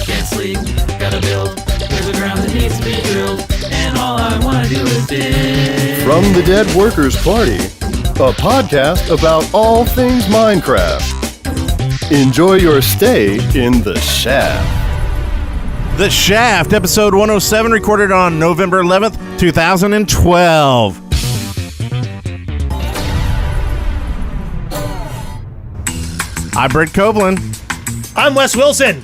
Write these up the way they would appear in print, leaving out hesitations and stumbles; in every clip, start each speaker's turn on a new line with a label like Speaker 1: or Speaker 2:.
Speaker 1: can't sleep, gotta build. There's a ground that needs to be drilled, and all I wanna do is dig.
Speaker 2: From the Dead Workers Party, a podcast about all things Minecraft. Enjoy your stay in the Shaft.
Speaker 3: The Shaft, episode 107, recorded on November 11th, 2012. I'm Brent Copeland.
Speaker 4: I'm Wes Wilson.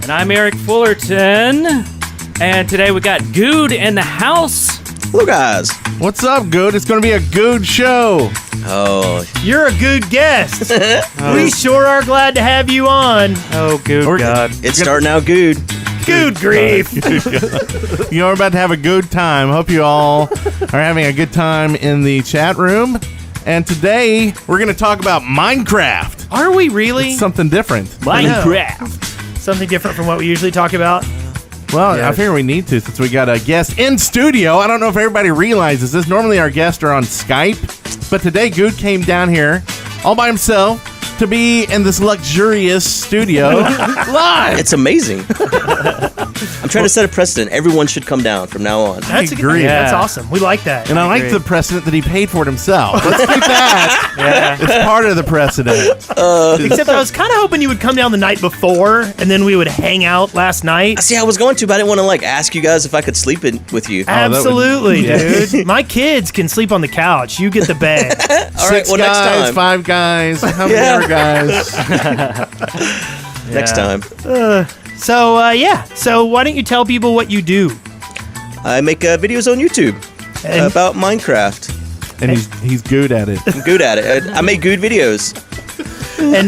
Speaker 5: And I'm Eric Fullerton. And today we got Guude in the house.
Speaker 6: Hello, guys.
Speaker 3: What's up, Guude? It's going to be a Guude show.
Speaker 6: Oh,
Speaker 4: You're a good guest. We sure are glad to have you on.
Speaker 5: Oh, Guude, God.
Speaker 6: it's starting out good.
Speaker 4: Good grief.
Speaker 3: You know, we're about to have a good time. Hope you all are having a good time in the chat room. And today, we're going to talk about Minecraft.
Speaker 4: Are we really?
Speaker 3: It's something different.
Speaker 5: Minecraft.
Speaker 4: Something different from what we usually talk about?
Speaker 3: Well,
Speaker 4: Yes.
Speaker 3: I figure we need to since we got a guest in studio. I don't know if everybody realizes this. Normally, our guests are on Skype. But today, Guude came down here all by himself to be in this luxurious studio live.
Speaker 6: It's amazing. I'm trying to set a precedent. Everyone should come down from now on.
Speaker 4: That's a
Speaker 3: agree.
Speaker 4: good. That's
Speaker 5: Yeah.
Speaker 4: awesome. We like that.
Speaker 3: And I like the precedent that he paid for it himself. Let's keep that.
Speaker 5: Yeah.
Speaker 3: It's part of the precedent.
Speaker 4: Except I was kind of hoping you would come down the night before, and then we would hang out last night.
Speaker 6: See, I was going to, but I didn't want to ask you guys if I could sleep with you.
Speaker 4: Absolutely,
Speaker 3: Yeah.
Speaker 4: dude. My kids can sleep on the couch. You get the bed.
Speaker 6: All right,
Speaker 3: Six
Speaker 6: well, next
Speaker 3: guys,
Speaker 6: time.
Speaker 3: 5 guys, how many
Speaker 6: Yeah.
Speaker 3: other guys?
Speaker 6: Next time.
Speaker 4: So why don't you tell people what you do?
Speaker 6: I make videos on YouTube
Speaker 4: And-
Speaker 6: about Minecraft.
Speaker 3: And he's good at it.
Speaker 6: I'm good at it. I make good videos.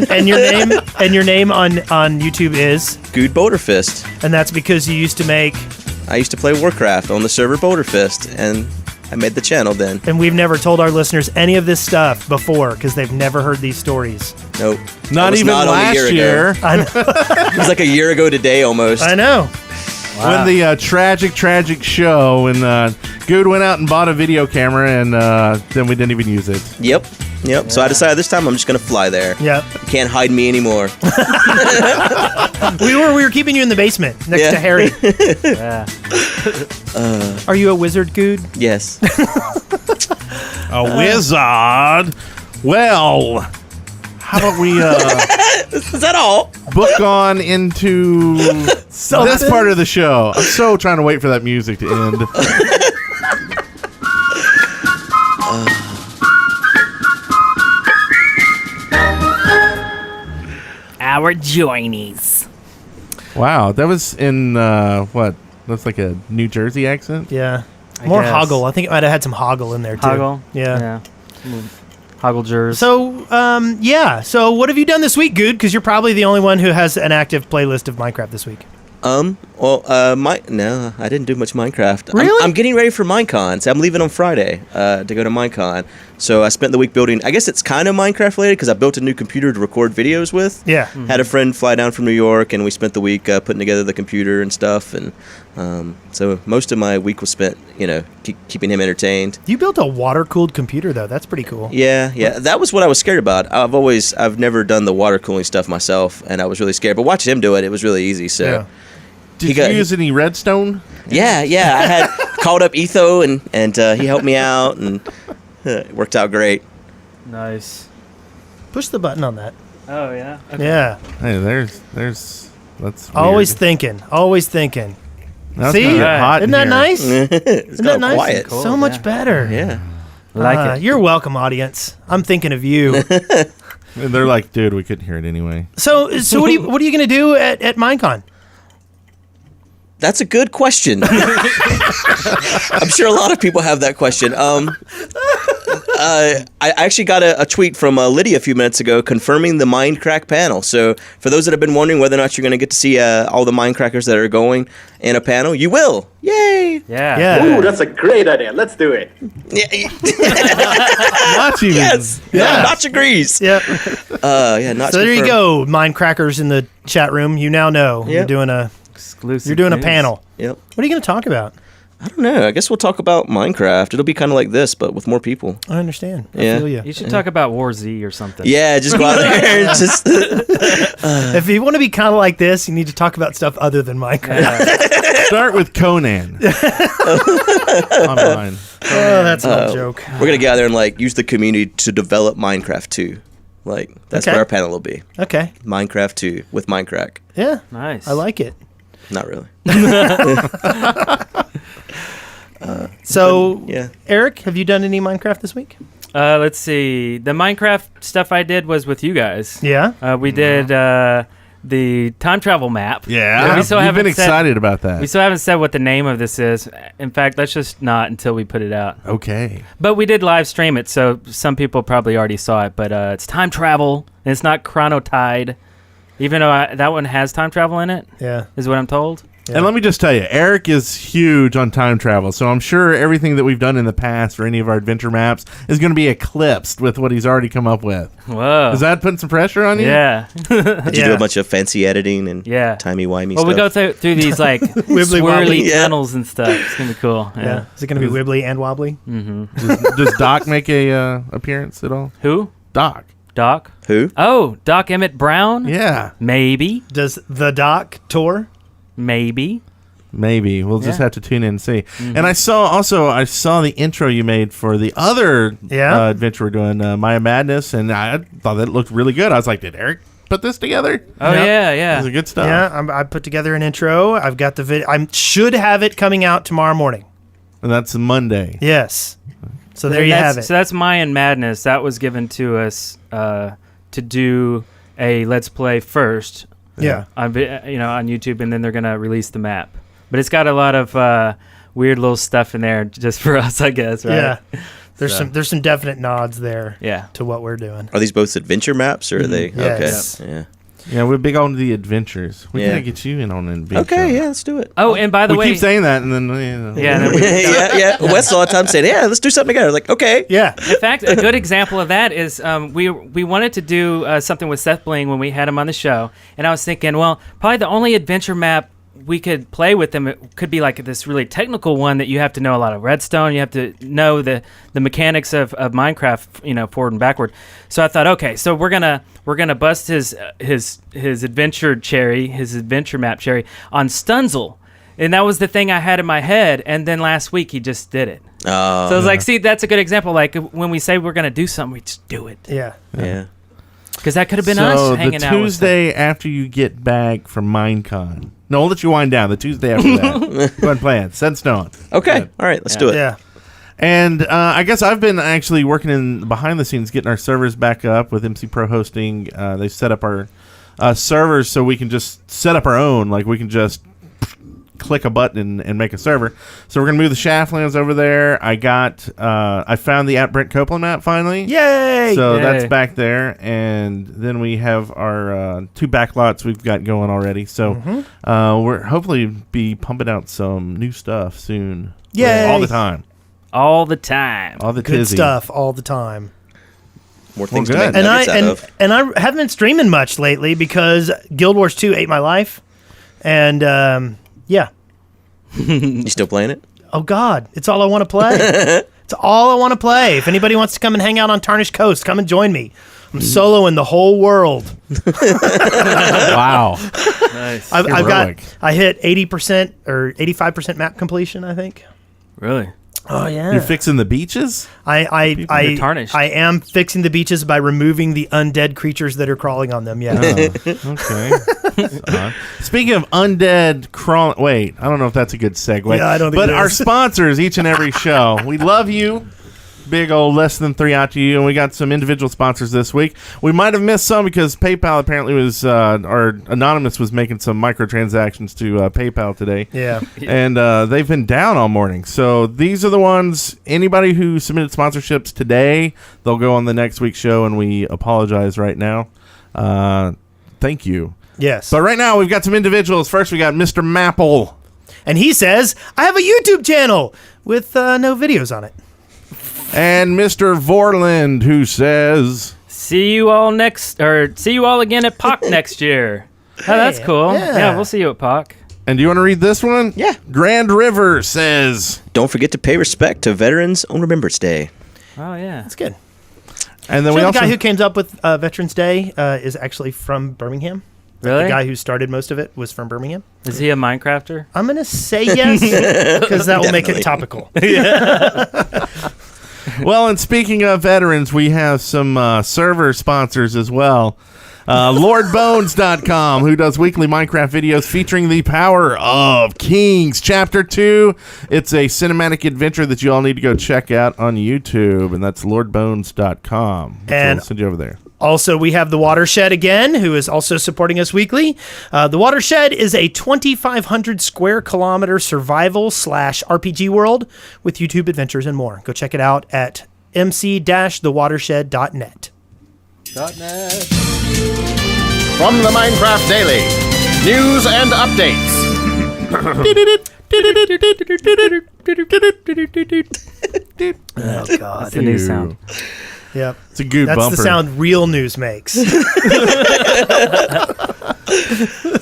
Speaker 4: And your name on YouTube is,
Speaker 6: Good Boulder Fist.
Speaker 4: and that's because you used to make,
Speaker 6: I used to play Warcraft on the server Boulder Fist, and I made the channel then.
Speaker 4: and we've never told our listeners any of this stuff before because they've never heard these stories.
Speaker 6: Nope.
Speaker 3: Not
Speaker 6: was
Speaker 3: even
Speaker 6: not only a
Speaker 3: last
Speaker 6: year ago.
Speaker 3: year
Speaker 4: I know.
Speaker 6: It was like a year ago today almost.
Speaker 4: I know.
Speaker 3: when the tragic show when Guude went out and bought a video camera and then we didn't even use it.
Speaker 6: Yep. So I decided this time I'm just going to fly there.
Speaker 4: Yep.
Speaker 6: You can't hide me anymore.
Speaker 4: We were keeping you in the basement next
Speaker 6: Yeah.
Speaker 4: to Harry.
Speaker 5: Yeah.
Speaker 4: Are you a wizard, Guude?
Speaker 6: Yes.
Speaker 3: A wizard. Well, how about we
Speaker 6: Is that all?
Speaker 3: book on into this part of the show? I'm so trying to wait for that music to end.
Speaker 5: Our joinies.
Speaker 3: Wow, that was in what? That's like a New Jersey accent.
Speaker 4: Yeah.
Speaker 5: I
Speaker 4: More
Speaker 5: guess.
Speaker 4: hoggle. I think it might have had some hoggle in there, too.
Speaker 5: Hoggle.
Speaker 4: Yeah.
Speaker 5: Hogglers.
Speaker 4: So, So, what have you done this week, Guude? Because you're probably the only one who has an active playlist of Minecraft this week.
Speaker 6: No, I didn't do much Minecraft.
Speaker 4: Really?
Speaker 6: I'm getting ready for Minecon. So I'm leaving on Friday to go to Minecon. So I spent the week building, I guess it's kind of Minecraft related because I built a new computer to record videos with.
Speaker 4: Yeah.
Speaker 6: Had a friend fly down from New York and we spent the week putting together the computer and stuff. And so most of my week was spent, keeping him entertained.
Speaker 4: You built a water-cooled computer, though. That's pretty cool.
Speaker 6: Yeah. That was what I was scared about. I've never done the water cooling stuff myself and I was really scared. But watching him do it, it was really easy. So.
Speaker 4: Yeah.
Speaker 3: Did you use any redstone?
Speaker 6: Yeah. I had called up Etho and he helped me out and it worked out great.
Speaker 5: Nice.
Speaker 4: Push the button on that.
Speaker 5: Oh, yeah? Okay.
Speaker 4: Yeah.
Speaker 3: Hey, there's that's weird.
Speaker 4: Always thinking.
Speaker 3: That's
Speaker 4: See?
Speaker 3: gonna get hot in
Speaker 4: Isn't that
Speaker 3: here.
Speaker 4: nice?
Speaker 6: It's
Speaker 4: Isn't that
Speaker 6: kind of
Speaker 4: nice?
Speaker 6: quiet.
Speaker 5: Cool.
Speaker 4: So much
Speaker 5: Yeah.
Speaker 4: better.
Speaker 6: Yeah.
Speaker 5: Like it.
Speaker 4: You're welcome, audience. I'm thinking of you.
Speaker 3: And they're like, dude, we couldn't hear it anyway.
Speaker 4: So what are you going to do at Minecon?
Speaker 6: That's a good question. I'm sure a lot of people have that question. I actually got a tweet from Lydia a few minutes ago confirming the Mindcrack panel. So for those that have been wondering whether or not you're going to get to see all the Mindcrackers that are going in a panel, you will. Yay!
Speaker 5: Yeah.
Speaker 4: Yeah.
Speaker 7: Ooh, that's a great idea. Let's do it.
Speaker 3: Not even.
Speaker 6: Yes.
Speaker 3: Yeah.
Speaker 6: Notch agrees.
Speaker 4: Yep.
Speaker 6: Notch
Speaker 4: So there you
Speaker 6: confirmed.
Speaker 4: go, Mindcrackers in the chat room. You now know
Speaker 6: Yep.
Speaker 4: you're doing a
Speaker 5: Exclusive.
Speaker 4: You're doing a
Speaker 5: news.
Speaker 4: panel.
Speaker 6: Yep.
Speaker 4: What are you going to talk about?
Speaker 6: I don't know. I guess we'll talk about Minecraft. It'll be kind of like this, but with more people.
Speaker 4: I understand. I
Speaker 6: Yeah.
Speaker 4: feel you.
Speaker 5: You should talk about War Z or something.
Speaker 6: Yeah, just go out there and just.
Speaker 4: If you want to be kind of like this, you need to talk about stuff other than Minecraft.
Speaker 3: Start with Conan. Online.
Speaker 4: Oh, that's an old joke.
Speaker 6: We're gonna get out there and like use the community to develop Minecraft 2. Like that's
Speaker 4: Okay.
Speaker 6: what our panel will be.
Speaker 4: Okay.
Speaker 6: Minecraft 2 with Mindcrack.
Speaker 4: Yeah.
Speaker 5: Nice.
Speaker 4: I like it.
Speaker 6: Not really.
Speaker 4: So,
Speaker 6: Yeah.
Speaker 4: Eric, have you done any Minecraft this week?
Speaker 5: Let's see. The Minecraft stuff I did was with you guys.
Speaker 4: Yeah.
Speaker 5: We did the time travel map.
Speaker 3: Yeah.
Speaker 5: We still
Speaker 3: You've been
Speaker 5: haven't said-
Speaker 3: excited about that.
Speaker 5: We still haven't said what the name of this is. In fact, let's just not until we put it out.
Speaker 3: Okay.
Speaker 5: But we did live stream it, so some people probably already saw it. But it's time travel, and it's not Chrono Tide, even though that one has time travel in it,
Speaker 4: Yeah.
Speaker 5: is what I'm told.
Speaker 4: Yeah.
Speaker 3: And let me just tell you, Eric is huge on time travel, so I'm sure everything that we've done in the past for any of our adventure maps is going to be eclipsed with what he's already come up with.
Speaker 5: Whoa.
Speaker 3: Is that putting some pressure on you?
Speaker 5: Yeah.
Speaker 6: Did you do a bunch of fancy editing and
Speaker 5: Yeah.
Speaker 6: timey-wimey
Speaker 5: Well,
Speaker 6: stuff?
Speaker 5: we go through these like
Speaker 4: Wibbly wobbly.
Speaker 5: swirly
Speaker 6: Yeah.
Speaker 5: tunnels and stuff. It's going to be cool. Yeah.
Speaker 4: Is it going to be wibbly and wobbly?
Speaker 3: Does Doc make a appearance at all?
Speaker 5: Who?
Speaker 3: Doc.
Speaker 5: Doc?
Speaker 6: Who?
Speaker 5: Oh, Doc Emmett Brown?
Speaker 3: Yeah.
Speaker 5: Maybe.
Speaker 4: Does the Doc tour?
Speaker 5: Maybe.
Speaker 3: Maybe. We'll just
Speaker 5: Yeah.
Speaker 3: have to tune in and see. And I saw the intro you made for the other
Speaker 4: Yeah?
Speaker 3: adventure we're doing, Maya Madness, and I thought that looked really good. I was like, did Eric put this together?
Speaker 5: Oh,
Speaker 4: Yep.
Speaker 5: yeah.
Speaker 3: This is good stuff.
Speaker 4: Yeah, I put together an intro. I've got the video. I should have it coming out tomorrow morning.
Speaker 3: And that's Monday.
Speaker 4: Yes. So there you have it.
Speaker 5: So that's Mayan Madness. That was given to us to do a Let's Play first
Speaker 4: Yeah.
Speaker 5: on YouTube, and then they're going to release the map. But it's got a lot of weird little stuff in there just for us, I guess, right?
Speaker 4: Yeah. There's
Speaker 5: So-
Speaker 4: some definite nods there
Speaker 5: Yeah.
Speaker 4: to what we're doing.
Speaker 6: Are these both adventure maps or are they?
Speaker 4: Yes.
Speaker 6: Okay. Yeah.
Speaker 3: Yeah, we're big on the adventures. We
Speaker 6: Yeah.
Speaker 3: gotta get you in on an adventure.
Speaker 6: Okay. Yeah. Let's do it.
Speaker 5: Oh, and by the
Speaker 3: We
Speaker 5: way,
Speaker 3: keep saying that, and then
Speaker 5: yeah, and then
Speaker 6: yeah. Wes all the time saying, "Yeah, let's do something together." I was like, okay.
Speaker 4: Yeah.
Speaker 5: in fact, a good example of that is we wanted to do something with Seth Bling when we had him on the show, and I was thinking, well, probably the only adventure map we could play with them, it could be like this really technical one that you have to know a lot of redstone, you have to know the mechanics of Minecraft, forward and backward. So I thought, okay, so we're gonna bust his adventure map cherry on Stunzel. And that was the thing I had in my head, and then last week he just did it. So I was like, see, that's a good example. Like when we say we're gonna do something, we just do it.
Speaker 4: Yeah.
Speaker 6: Yeah.
Speaker 5: Because that could have been
Speaker 3: so
Speaker 5: us hanging
Speaker 3: the
Speaker 5: out with
Speaker 3: Tuesday after you get back from Minecon. No, I'll let you wind down. The Tuesday after that. Go ahead and play it. Set in stone.
Speaker 6: Okay.
Speaker 3: Good.
Speaker 6: All right. Let's do it.
Speaker 4: Yeah.
Speaker 3: And I guess I've been actually working in behind the scenes, getting our servers back up with MC Pro hosting. They set up our servers so we can just set up our own. Like we can just click a button and make a server. So we're gonna move the Shaftlands over there. I found the Brent Copeland map finally.
Speaker 4: Yay!
Speaker 3: So
Speaker 5: Yay.
Speaker 3: that's back there, and then we have our 2 backlots we've got going already. So we're hopefully be pumping out some new stuff soon.
Speaker 4: Yay.
Speaker 3: All the time.
Speaker 5: all the time.
Speaker 3: All the
Speaker 4: Good
Speaker 3: tizzy.
Speaker 4: stuff all the time.
Speaker 6: More things
Speaker 3: Well,
Speaker 6: to make
Speaker 3: good.
Speaker 6: nuggets out of.
Speaker 4: I haven't been streaming much lately because Guild Wars 2 ate my life. And yeah.
Speaker 6: You still playing it?
Speaker 4: Oh God, it's all I want to play. It's all I want to play. If anybody wants to come and hang out on Tarnished Coast, come and join me. I'm soloing the whole world.
Speaker 3: Wow.
Speaker 5: Nice.
Speaker 3: Heroic.
Speaker 4: I hit 80% or 85% map completion, I think.
Speaker 5: Really?
Speaker 4: Oh yeah.
Speaker 3: You're fixing the beaches?
Speaker 5: You're tarnished.
Speaker 4: I am fixing the beaches by removing the undead creatures that are crawling on them. Yeah.
Speaker 3: Okay. Speaking of undead crawling, wait, I don't know if that's a good segue.
Speaker 4: Yeah, I don't think
Speaker 3: But
Speaker 4: it
Speaker 3: our
Speaker 4: is.
Speaker 3: sponsors each and every show, we love you. Big old less than 3 out to you, and we got some individual sponsors this week. We might have missed some because PayPal apparently was, or Anonymous was making some microtransactions to PayPal today.
Speaker 4: Yeah.
Speaker 3: And they've been down all morning. So these are the ones, anybody who submitted sponsorships today, they'll go on the next week's show, and we apologize right now. Thank you.
Speaker 4: Yes.
Speaker 3: But right now, we've got some individuals. First, we got Mr. Mapple.
Speaker 4: And he says, I have a YouTube channel with no videos on it.
Speaker 3: And Mr. Vorland, who says...
Speaker 5: See you all again at POC next year. Oh, that's cool.
Speaker 4: Yeah.
Speaker 5: Yeah, we'll see you at POC.
Speaker 3: And do you want to read this one?
Speaker 6: Yeah.
Speaker 3: Grand River says,
Speaker 6: Don't forget to pay respect to veterans on Remembrance Day.
Speaker 5: Oh yeah.
Speaker 4: That's good.
Speaker 3: and then
Speaker 4: So
Speaker 3: we
Speaker 4: the
Speaker 3: also
Speaker 4: guy who came up with Veterans Day is actually from Birmingham.
Speaker 5: Really?
Speaker 4: The guy who started most of it was from Birmingham.
Speaker 5: Is he a Minecrafter?
Speaker 4: I'm going to say yes because that will make it topical.
Speaker 3: Well, and speaking of veterans, we have some server sponsors as well. LordBones.com, who does weekly Minecraft videos featuring the power of Kings Chapter 2. It's a cinematic adventure that you all need to go check out on YouTube, and that's LordBones.com.
Speaker 4: And
Speaker 3: I'll send you over there.
Speaker 4: Also, we have The Watershed again, who is also supporting us weekly. The Watershed is a 2,500 square kilometer survival / RPG world with YouTube adventures and more. Go check it out at mc-thewatershed.net.
Speaker 2: From the Minecraft Daily, news and updates.
Speaker 4: Oh, God.
Speaker 5: That's the new sound.
Speaker 4: Yep.
Speaker 3: It's a good
Speaker 4: That's
Speaker 3: bumper.
Speaker 4: the sound real news makes.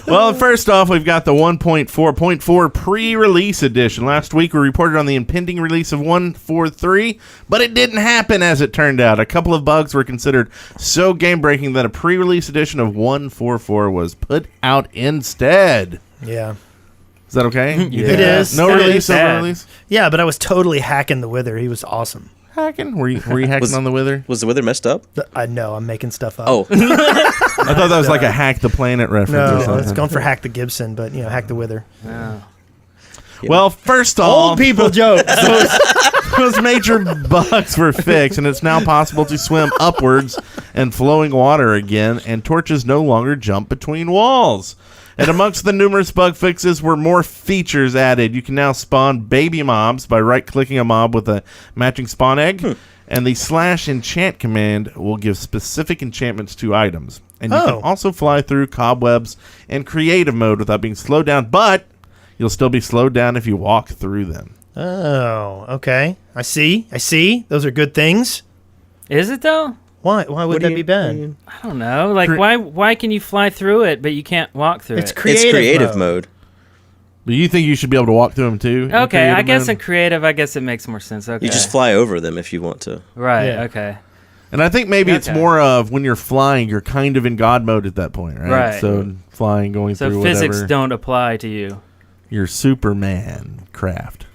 Speaker 3: Well, first off, we've got the 1.4.4 pre-release edition. Last week, we reported on the impending release of 1.4.3, but it didn't happen as it turned out. A couple of bugs were considered so game-breaking that a pre-release edition of 1.4.4 was put out instead.
Speaker 4: Yeah.
Speaker 3: Is that okay?
Speaker 4: It is.
Speaker 3: No
Speaker 4: It
Speaker 3: release,
Speaker 4: is.
Speaker 3: no
Speaker 5: Yeah.
Speaker 3: release?
Speaker 4: Yeah, but I was totally hacking the Wither. He was awesome.
Speaker 3: Hacking? Were you hacking on the Wither?
Speaker 6: Was the weather messed up?
Speaker 4: I know, I'm making stuff up.
Speaker 6: Oh,
Speaker 3: I thought that was like a Hack the Planet reference or
Speaker 4: No,
Speaker 3: something.
Speaker 4: it's going for Hack the Gibson, but, hack the Wither.
Speaker 3: Well, first off,
Speaker 4: Old people jokes.
Speaker 3: those major bugs were fixed, and it's now possible to swim upwards in flowing water again, and torches no longer jump between walls. And amongst the numerous bug fixes were more features added. You can now spawn baby mobs by right-clicking a mob with a matching spawn egg, and the /enchant command will give specific enchantments to items. And you can also fly through cobwebs in creative mode without being slowed down, but you'll still be slowed down if you walk through them.
Speaker 4: Oh, okay. I see. Those are good things.
Speaker 5: Is it though?
Speaker 4: Why would that be bad?
Speaker 5: I don't know. Like, why can you fly through it, but you can't walk through
Speaker 4: It's
Speaker 5: it?
Speaker 4: creative,
Speaker 6: it's creative mode.
Speaker 3: But you think you should be able to walk through them too? in
Speaker 5: Okay, I
Speaker 3: creative
Speaker 5: guess
Speaker 3: mode?
Speaker 5: in creative, I guess it makes more sense. Okay.
Speaker 6: You just fly over them if you want to.
Speaker 5: Right,
Speaker 4: Yeah.
Speaker 5: okay.
Speaker 3: And I think maybe it's
Speaker 5: Okay.
Speaker 3: more of when you're flying, you're kind of in God mode at that point, right?
Speaker 5: Right.
Speaker 3: So flying, going
Speaker 5: So
Speaker 3: through
Speaker 5: physics
Speaker 3: whatever.
Speaker 5: don't apply to you.
Speaker 3: Your Superman craft.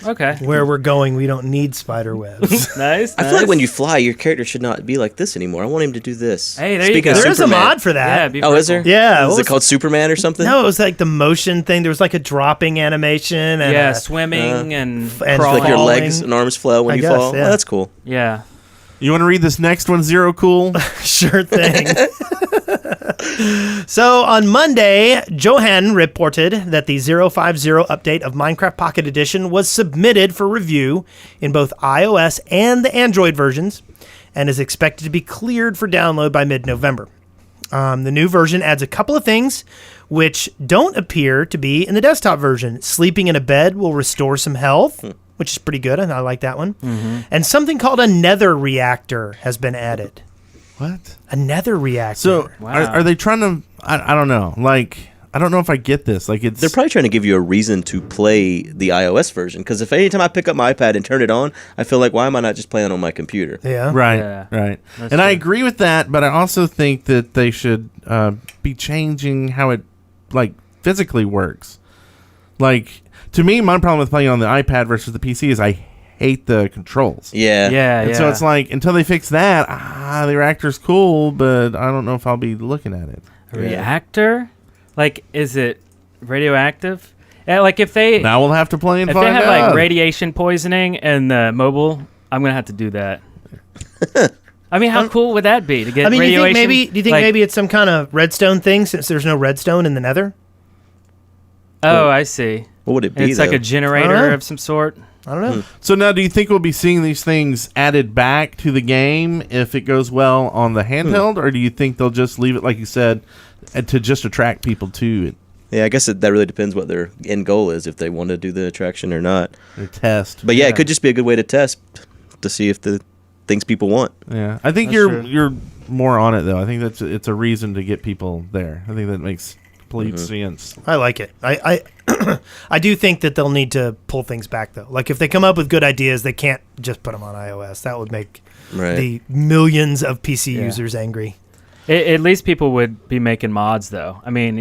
Speaker 5: Okay.
Speaker 4: Where we're going, we don't need spider webs.
Speaker 5: Nice.
Speaker 6: I feel like when you fly, your character should not be like this anymore. I want him to do this.
Speaker 5: Hey, there
Speaker 6: Speaking
Speaker 5: you go.
Speaker 6: of
Speaker 4: There is a
Speaker 6: Superman-
Speaker 4: mod for
Speaker 5: Yeah,
Speaker 4: that.
Speaker 5: be
Speaker 6: Oh, is there?
Speaker 5: purple.
Speaker 4: Yeah.
Speaker 6: Is
Speaker 4: what
Speaker 6: it
Speaker 4: was-
Speaker 6: called Superman or something?
Speaker 4: No, it was like the motion thing. There was like a dropping animation. And
Speaker 5: Yeah,
Speaker 4: a-
Speaker 5: swimming and
Speaker 4: and
Speaker 5: crawling.
Speaker 6: Like your
Speaker 4: falling.
Speaker 6: legs and arms flow when
Speaker 4: I
Speaker 6: you
Speaker 4: guess,
Speaker 6: fall.
Speaker 4: yeah.
Speaker 6: Oh, that's cool.
Speaker 5: Yeah.
Speaker 3: You want to read this next one, Zero Cool?
Speaker 4: Sure thing. So on Monday, Johan reported that the 050 update of Minecraft Pocket Edition was submitted for review in both iOS and the Android versions and is expected to be cleared for download by mid-November. The new version adds a couple of things which don't appear to be in the desktop version. Sleeping in a bed will restore some health, which is pretty good, and I like that one. And something called a nether reactor has been added.
Speaker 3: What?
Speaker 4: A nether reactor.
Speaker 3: So
Speaker 5: Wow.
Speaker 3: are they trying to? I don't know. Like I don't know if I get this. Like it's
Speaker 6: They're probably trying to give you a reason to play the iOS version. Because if anytime I pick up my iPad and turn it on, I feel like, why am I not just playing on my computer?
Speaker 4: yeah.
Speaker 3: right,
Speaker 5: Yeah.
Speaker 3: right.
Speaker 5: That's
Speaker 3: And I
Speaker 5: true.
Speaker 3: agree with that, but I also think that they should be changing how it like physically works. Like to me, my problem with playing on the iPad versus the PC is I hate the controls.
Speaker 6: Yeah.
Speaker 5: Yeah,
Speaker 3: And
Speaker 5: yeah.
Speaker 3: so it's like until they fix that, the reactor's cool, but I don't know if I'll be looking at it.
Speaker 5: A reactor? Like, is it radioactive? Like, if they
Speaker 3: Now we'll have to play and
Speaker 5: if they
Speaker 3: find
Speaker 5: have
Speaker 3: out.
Speaker 5: like radiation poisoning in the mobile, I'm gonna have to do that. I mean, how cool would that be to get
Speaker 4: I mean,
Speaker 5: radiation?
Speaker 4: do you think
Speaker 5: like-
Speaker 4: maybe it's some kind of redstone thing since there's no redstone in the nether?
Speaker 5: Oh, I see.
Speaker 6: What would it be,
Speaker 5: It's like
Speaker 6: though?
Speaker 5: a generator
Speaker 4: I don't know.
Speaker 5: of some sort.
Speaker 4: I don't know.
Speaker 3: So now, do you think we'll be seeing these things added back to the game if it goes well on the handheld, or do you think they'll just leave it, like you said, to just attract people to it,
Speaker 6: Yeah, I guess that really depends what their end goal is, if they want to do the attraction or not.
Speaker 3: or test?
Speaker 6: But yeah, it could just be a good way to test to see if the things people want.
Speaker 3: Yeah, I think
Speaker 5: That's true.
Speaker 3: you're more on it though. I think it's a reason to get people there. I think that makes complete sense.
Speaker 4: I like it. I I do think that they'll need to pull things back, though. Like, if they come up with good ideas, they can't just put them on iOS. That would make the millions of PC users angry.
Speaker 5: At least people would be making mods, though. I mean,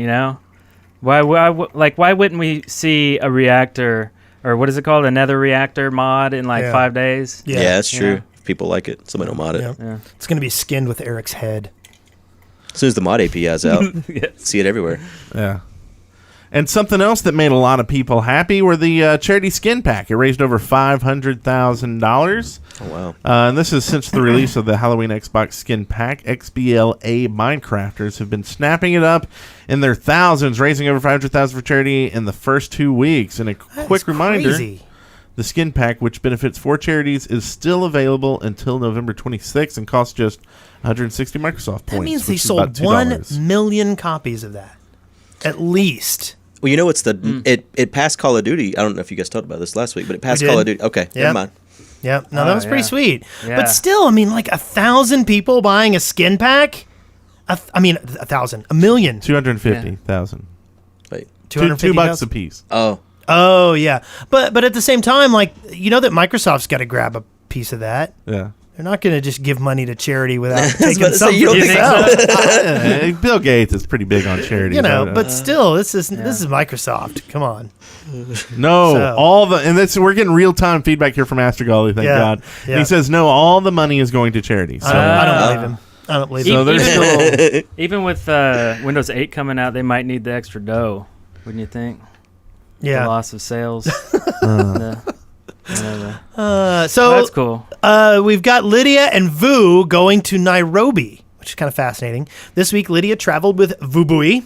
Speaker 5: why wouldn't we see a reactor, or what is it called, a nether reactor mod in 5 days?
Speaker 6: Yeah, that's true. If people like it, somebody will mod it.
Speaker 4: Yeah. It's going to be skinned with Eric's head.
Speaker 6: As soon as the mod API is out, see it everywhere.
Speaker 3: Yeah. And something else that made a lot of people happy were the charity skin pack. It raised over $500,000.
Speaker 6: Oh, wow.
Speaker 3: And this is since the release of the Halloween Xbox skin pack. XBLA Minecrafters have been snapping it up in their thousands, raising over $500,000 for charity in the first 2 weeks. And a quick reminder, the skin pack, which benefits 4 charities, is still available until November 26th and costs just 160 Microsoft points.
Speaker 4: That means they sold 1 million copies of that. At least.
Speaker 6: Well, it's it passed Call of Duty. I don't know if you guys talked about this last week, but it passed Call of Duty. Okay, never mind.
Speaker 4: Yep. No, that was pretty sweet. Yeah. But still, I mean, 1,000 people buying a skin pack. 1,000, 1 million.
Speaker 3: 250,000.
Speaker 6: Wait,
Speaker 3: $2 a piece.
Speaker 4: Oh yeah. But at the same time, that Microsoft's got to grab a piece of that.
Speaker 3: Yeah.
Speaker 4: They're not going to just give money to charity without taking something.
Speaker 6: You don't think so?
Speaker 3: Bill Gates is pretty big on charity.
Speaker 4: But still, this is Microsoft. Come on.
Speaker 3: No, we're getting real time feedback here from Aster Golly. Thank God. Yeah. He says no, all the money is going to charity. So
Speaker 4: I don't believe him. I don't believe him.
Speaker 3: So there's still
Speaker 5: even with Windows 8 coming out, they might need the extra dough. Wouldn't you think?
Speaker 4: Yeah.
Speaker 5: The loss of sales.
Speaker 4: So
Speaker 5: that's cool.
Speaker 4: We've got Lydia and Vu going to Nairobi, which is kind of fascinating. This week, Lydia traveled with Vubui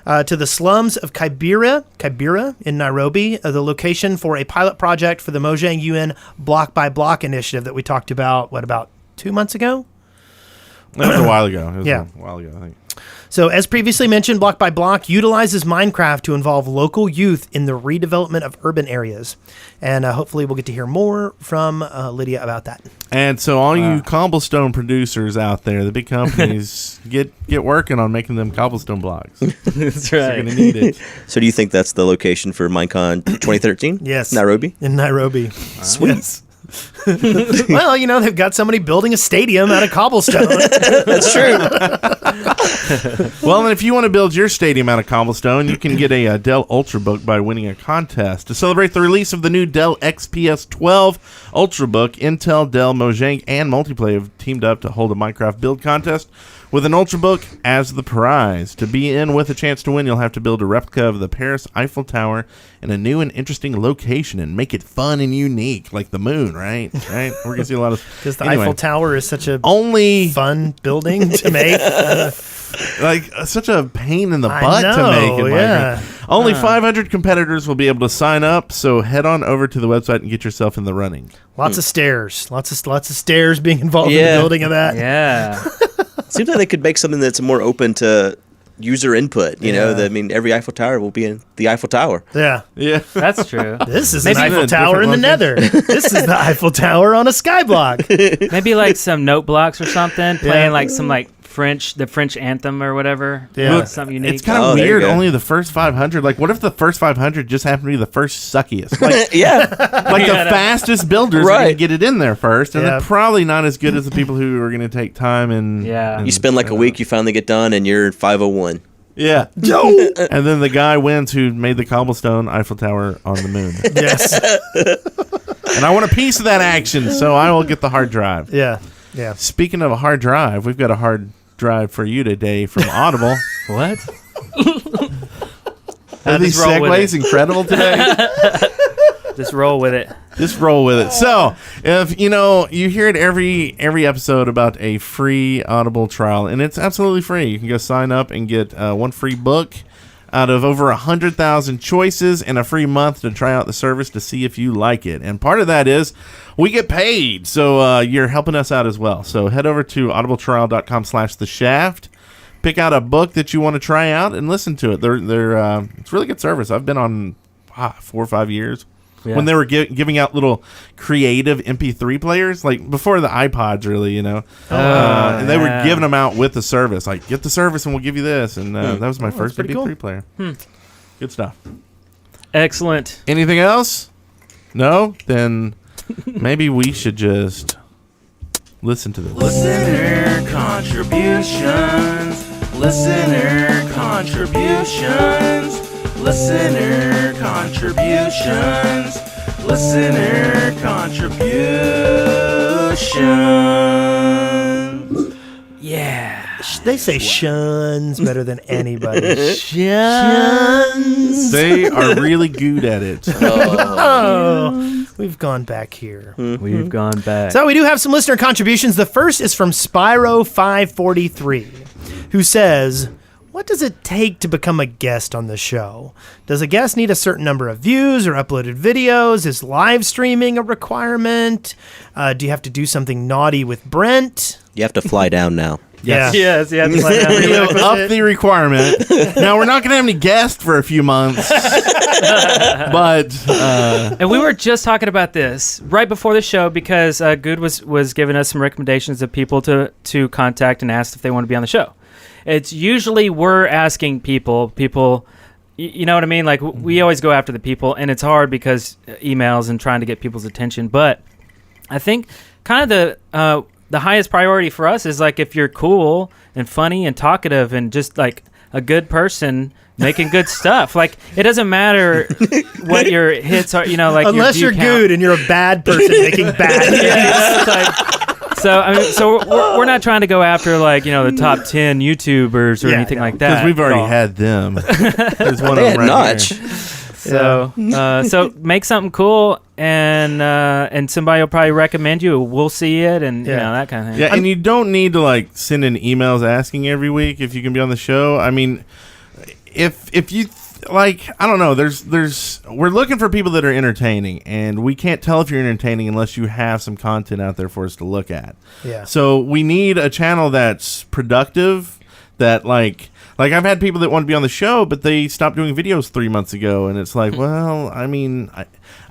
Speaker 4: to the slums of Kibera in Nairobi, the location for a pilot project for the Mojang UN Block by Block initiative that we talked about, about 2 months ago?
Speaker 3: That was a while ago.
Speaker 4: A
Speaker 3: while ago, I think.
Speaker 4: So, as previously mentioned, Block by Block utilizes Minecraft to involve local youth in the redevelopment of urban areas. And hopefully we'll get to hear more from Lydia about that.
Speaker 3: And so all you cobblestone producers out there, the big companies, get working on making them cobblestone blocks.
Speaker 5: That's right.
Speaker 3: You're going to need it.
Speaker 6: So do you think that's the location for Minecon 2013?
Speaker 4: Yes.
Speaker 6: Nairobi?
Speaker 4: In Nairobi.
Speaker 6: Sweet.
Speaker 4: Yes. Well, they've got somebody building a stadium out of cobblestone.
Speaker 6: That's true.
Speaker 3: Well, and if you want to build your stadium out of cobblestone, you can get a Dell Ultrabook by winning a contest. To celebrate the release of the new Dell XPS 12 Ultrabook, Intel, Dell, Mojang, and Multiplay have teamed up to hold a Minecraft build contest with an Ultrabook as the prize. To be in with a chance to win, you'll have to build a replica of the Paris Eiffel Tower in a new and interesting location and make it fun and unique, like the moon, right? Right? We're going to see a lot of...
Speaker 4: Because the Eiffel Tower is such a fun building to make.
Speaker 3: Such a pain in the butt to make it.
Speaker 4: Yeah.
Speaker 3: Only 500 competitors will be able to sign up, so head on over to the website and get yourself in the running.
Speaker 4: Lots of stairs. Lots of stairs being involved in the building of that.
Speaker 5: Yeah.
Speaker 6: Seems like they could make something that's more open to user input. Every Eiffel Tower will be in the Eiffel Tower.
Speaker 4: Yeah.
Speaker 5: That's true.
Speaker 4: This is an Eiffel Tower in the Nether. This is the Eiffel Tower on a skyblock.
Speaker 5: Maybe some note blocks or something, playing some the French anthem or whatever.
Speaker 4: Yeah.
Speaker 5: Something unique.
Speaker 3: It's kind of weird. Only the first 500. What if the first 500 just happen to be the first suckiest? The fastest builders are going to get it in there first, and they're probably not as good as the people who are going to take time and.
Speaker 5: Yeah.
Speaker 6: You spend a week, you finally get done, and you're 501.
Speaker 3: Yeah. And then the guy wins who made the cobblestone Eiffel Tower on the moon.
Speaker 4: Yes.
Speaker 3: And I want a piece of that action, so I will get the hard drive.
Speaker 4: Yeah. Yeah.
Speaker 3: Speaking of a hard drive, we've got a hard drive for you today from Audible.
Speaker 5: What?
Speaker 3: Are these segues incredible today?
Speaker 5: Just roll with it.
Speaker 3: Just roll with it. So, if you hear it every episode about a free Audible trial, and it's absolutely free. You can go sign up and get one free book out of over 100,000 choices and a free month to try out the service to see if you like it. And part of that is we get paid, so you're helping us out as well. So head over to audibletrial.com/theshaft. Pick out a book that you want to try out and listen to it. It's really good service. I've been on 4 or 5 years. when they were giving out little creative MP3 players, like before the iPods, really, you know. And they were giving them out with the service, like get the service and we'll give you this. And that was my first MP3
Speaker 4: cool.
Speaker 3: player. Good stuff.
Speaker 5: Excellent.
Speaker 3: Anything else? No? Then maybe we should just listen to this.
Speaker 1: Listener contributions. Listener contributions. Listener contributions. Listener contributions.
Speaker 5: Yeah.
Speaker 4: They say shuns better than anybody. Shuns.
Speaker 3: They are really good at it.
Speaker 4: Oh, we've gone back here.
Speaker 5: We've gone back.
Speaker 4: So we do have some listener contributions. The first is from Spyro543, who says, what does it take to become a guest on the show? Does a guest need a certain number of views or uploaded videos? Is live streaming a requirement? Do you have to do something naughty with Brent?
Speaker 6: You have to fly down now.
Speaker 4: Yeah.
Speaker 5: Yes, yeah.
Speaker 3: Up the requirement. Now, we're not going to have any guests for a few months. But
Speaker 5: And we were just talking about this right before the show because Guude was giving us some recommendations of people to contact and ask if they want to be on the show. It's usually we're asking people, you know what I mean? Like we always go after the people, and it's hard because emails and trying to get people's attention. But I think kind of the highest priority for us is like if you're cool and funny and talkative and just like a good person making good stuff. Like it doesn't matter what your hits are, you know, like
Speaker 4: unless you're good and you're a bad person making bad hits.
Speaker 5: Like, so I mean, we're not trying to go after like, you know, the top 10 YouTubers or anything like that.
Speaker 3: because we've already had them. There's one of them right
Speaker 6: Notch.
Speaker 3: here.
Speaker 5: So so make something cool and somebody will probably recommend you. We'll see it and you know that kind of thing.
Speaker 3: Yeah, and you don't need to like send in emails asking every week if you can be on the show. I mean, if you like, I don't know. We're looking for people that are entertaining, and we can't tell if you're entertaining unless you have some content out there for us to look at.
Speaker 4: Yeah.
Speaker 3: So we need a channel that's productive. That like I've had people that want to be on the show, but they stopped doing videos 3 months ago, and it's like, well, I mean,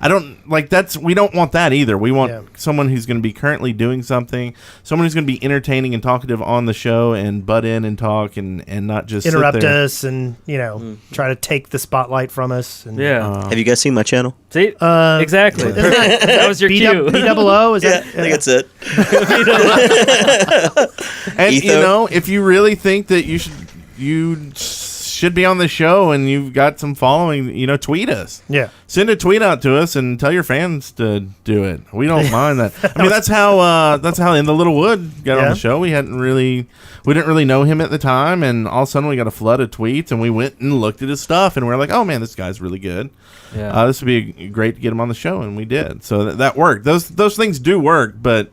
Speaker 3: I don't like we don't want that either. We want someone who's going to be currently doing something, someone who's going to be entertaining and talkative on the show and butt in and talk and not just
Speaker 4: interrupt
Speaker 3: sit there.
Speaker 4: us and, you know, try to take the spotlight from us. And,
Speaker 5: Yeah.
Speaker 6: Have you guys seen my channel?
Speaker 5: See? Exactly. That was your cue.
Speaker 4: BWO? Is that?
Speaker 6: I think that's it.
Speaker 3: And
Speaker 6: Etho.
Speaker 3: you know, if you really think that you should be on the show and you've got some following, you know, tweet us.
Speaker 4: Yeah.
Speaker 3: Send a tweet out to us and tell your fans to do it. We don't mind that. I mean, that's how In the Little Wood got on the show. We didn't really know him at the time, and all of a sudden we got a flood of tweets, and we went and looked at his stuff, and we're like, oh man, this guy's really good.
Speaker 5: Yeah.
Speaker 3: This would be great to get him on the show, and we did. So that worked. Those things do work, but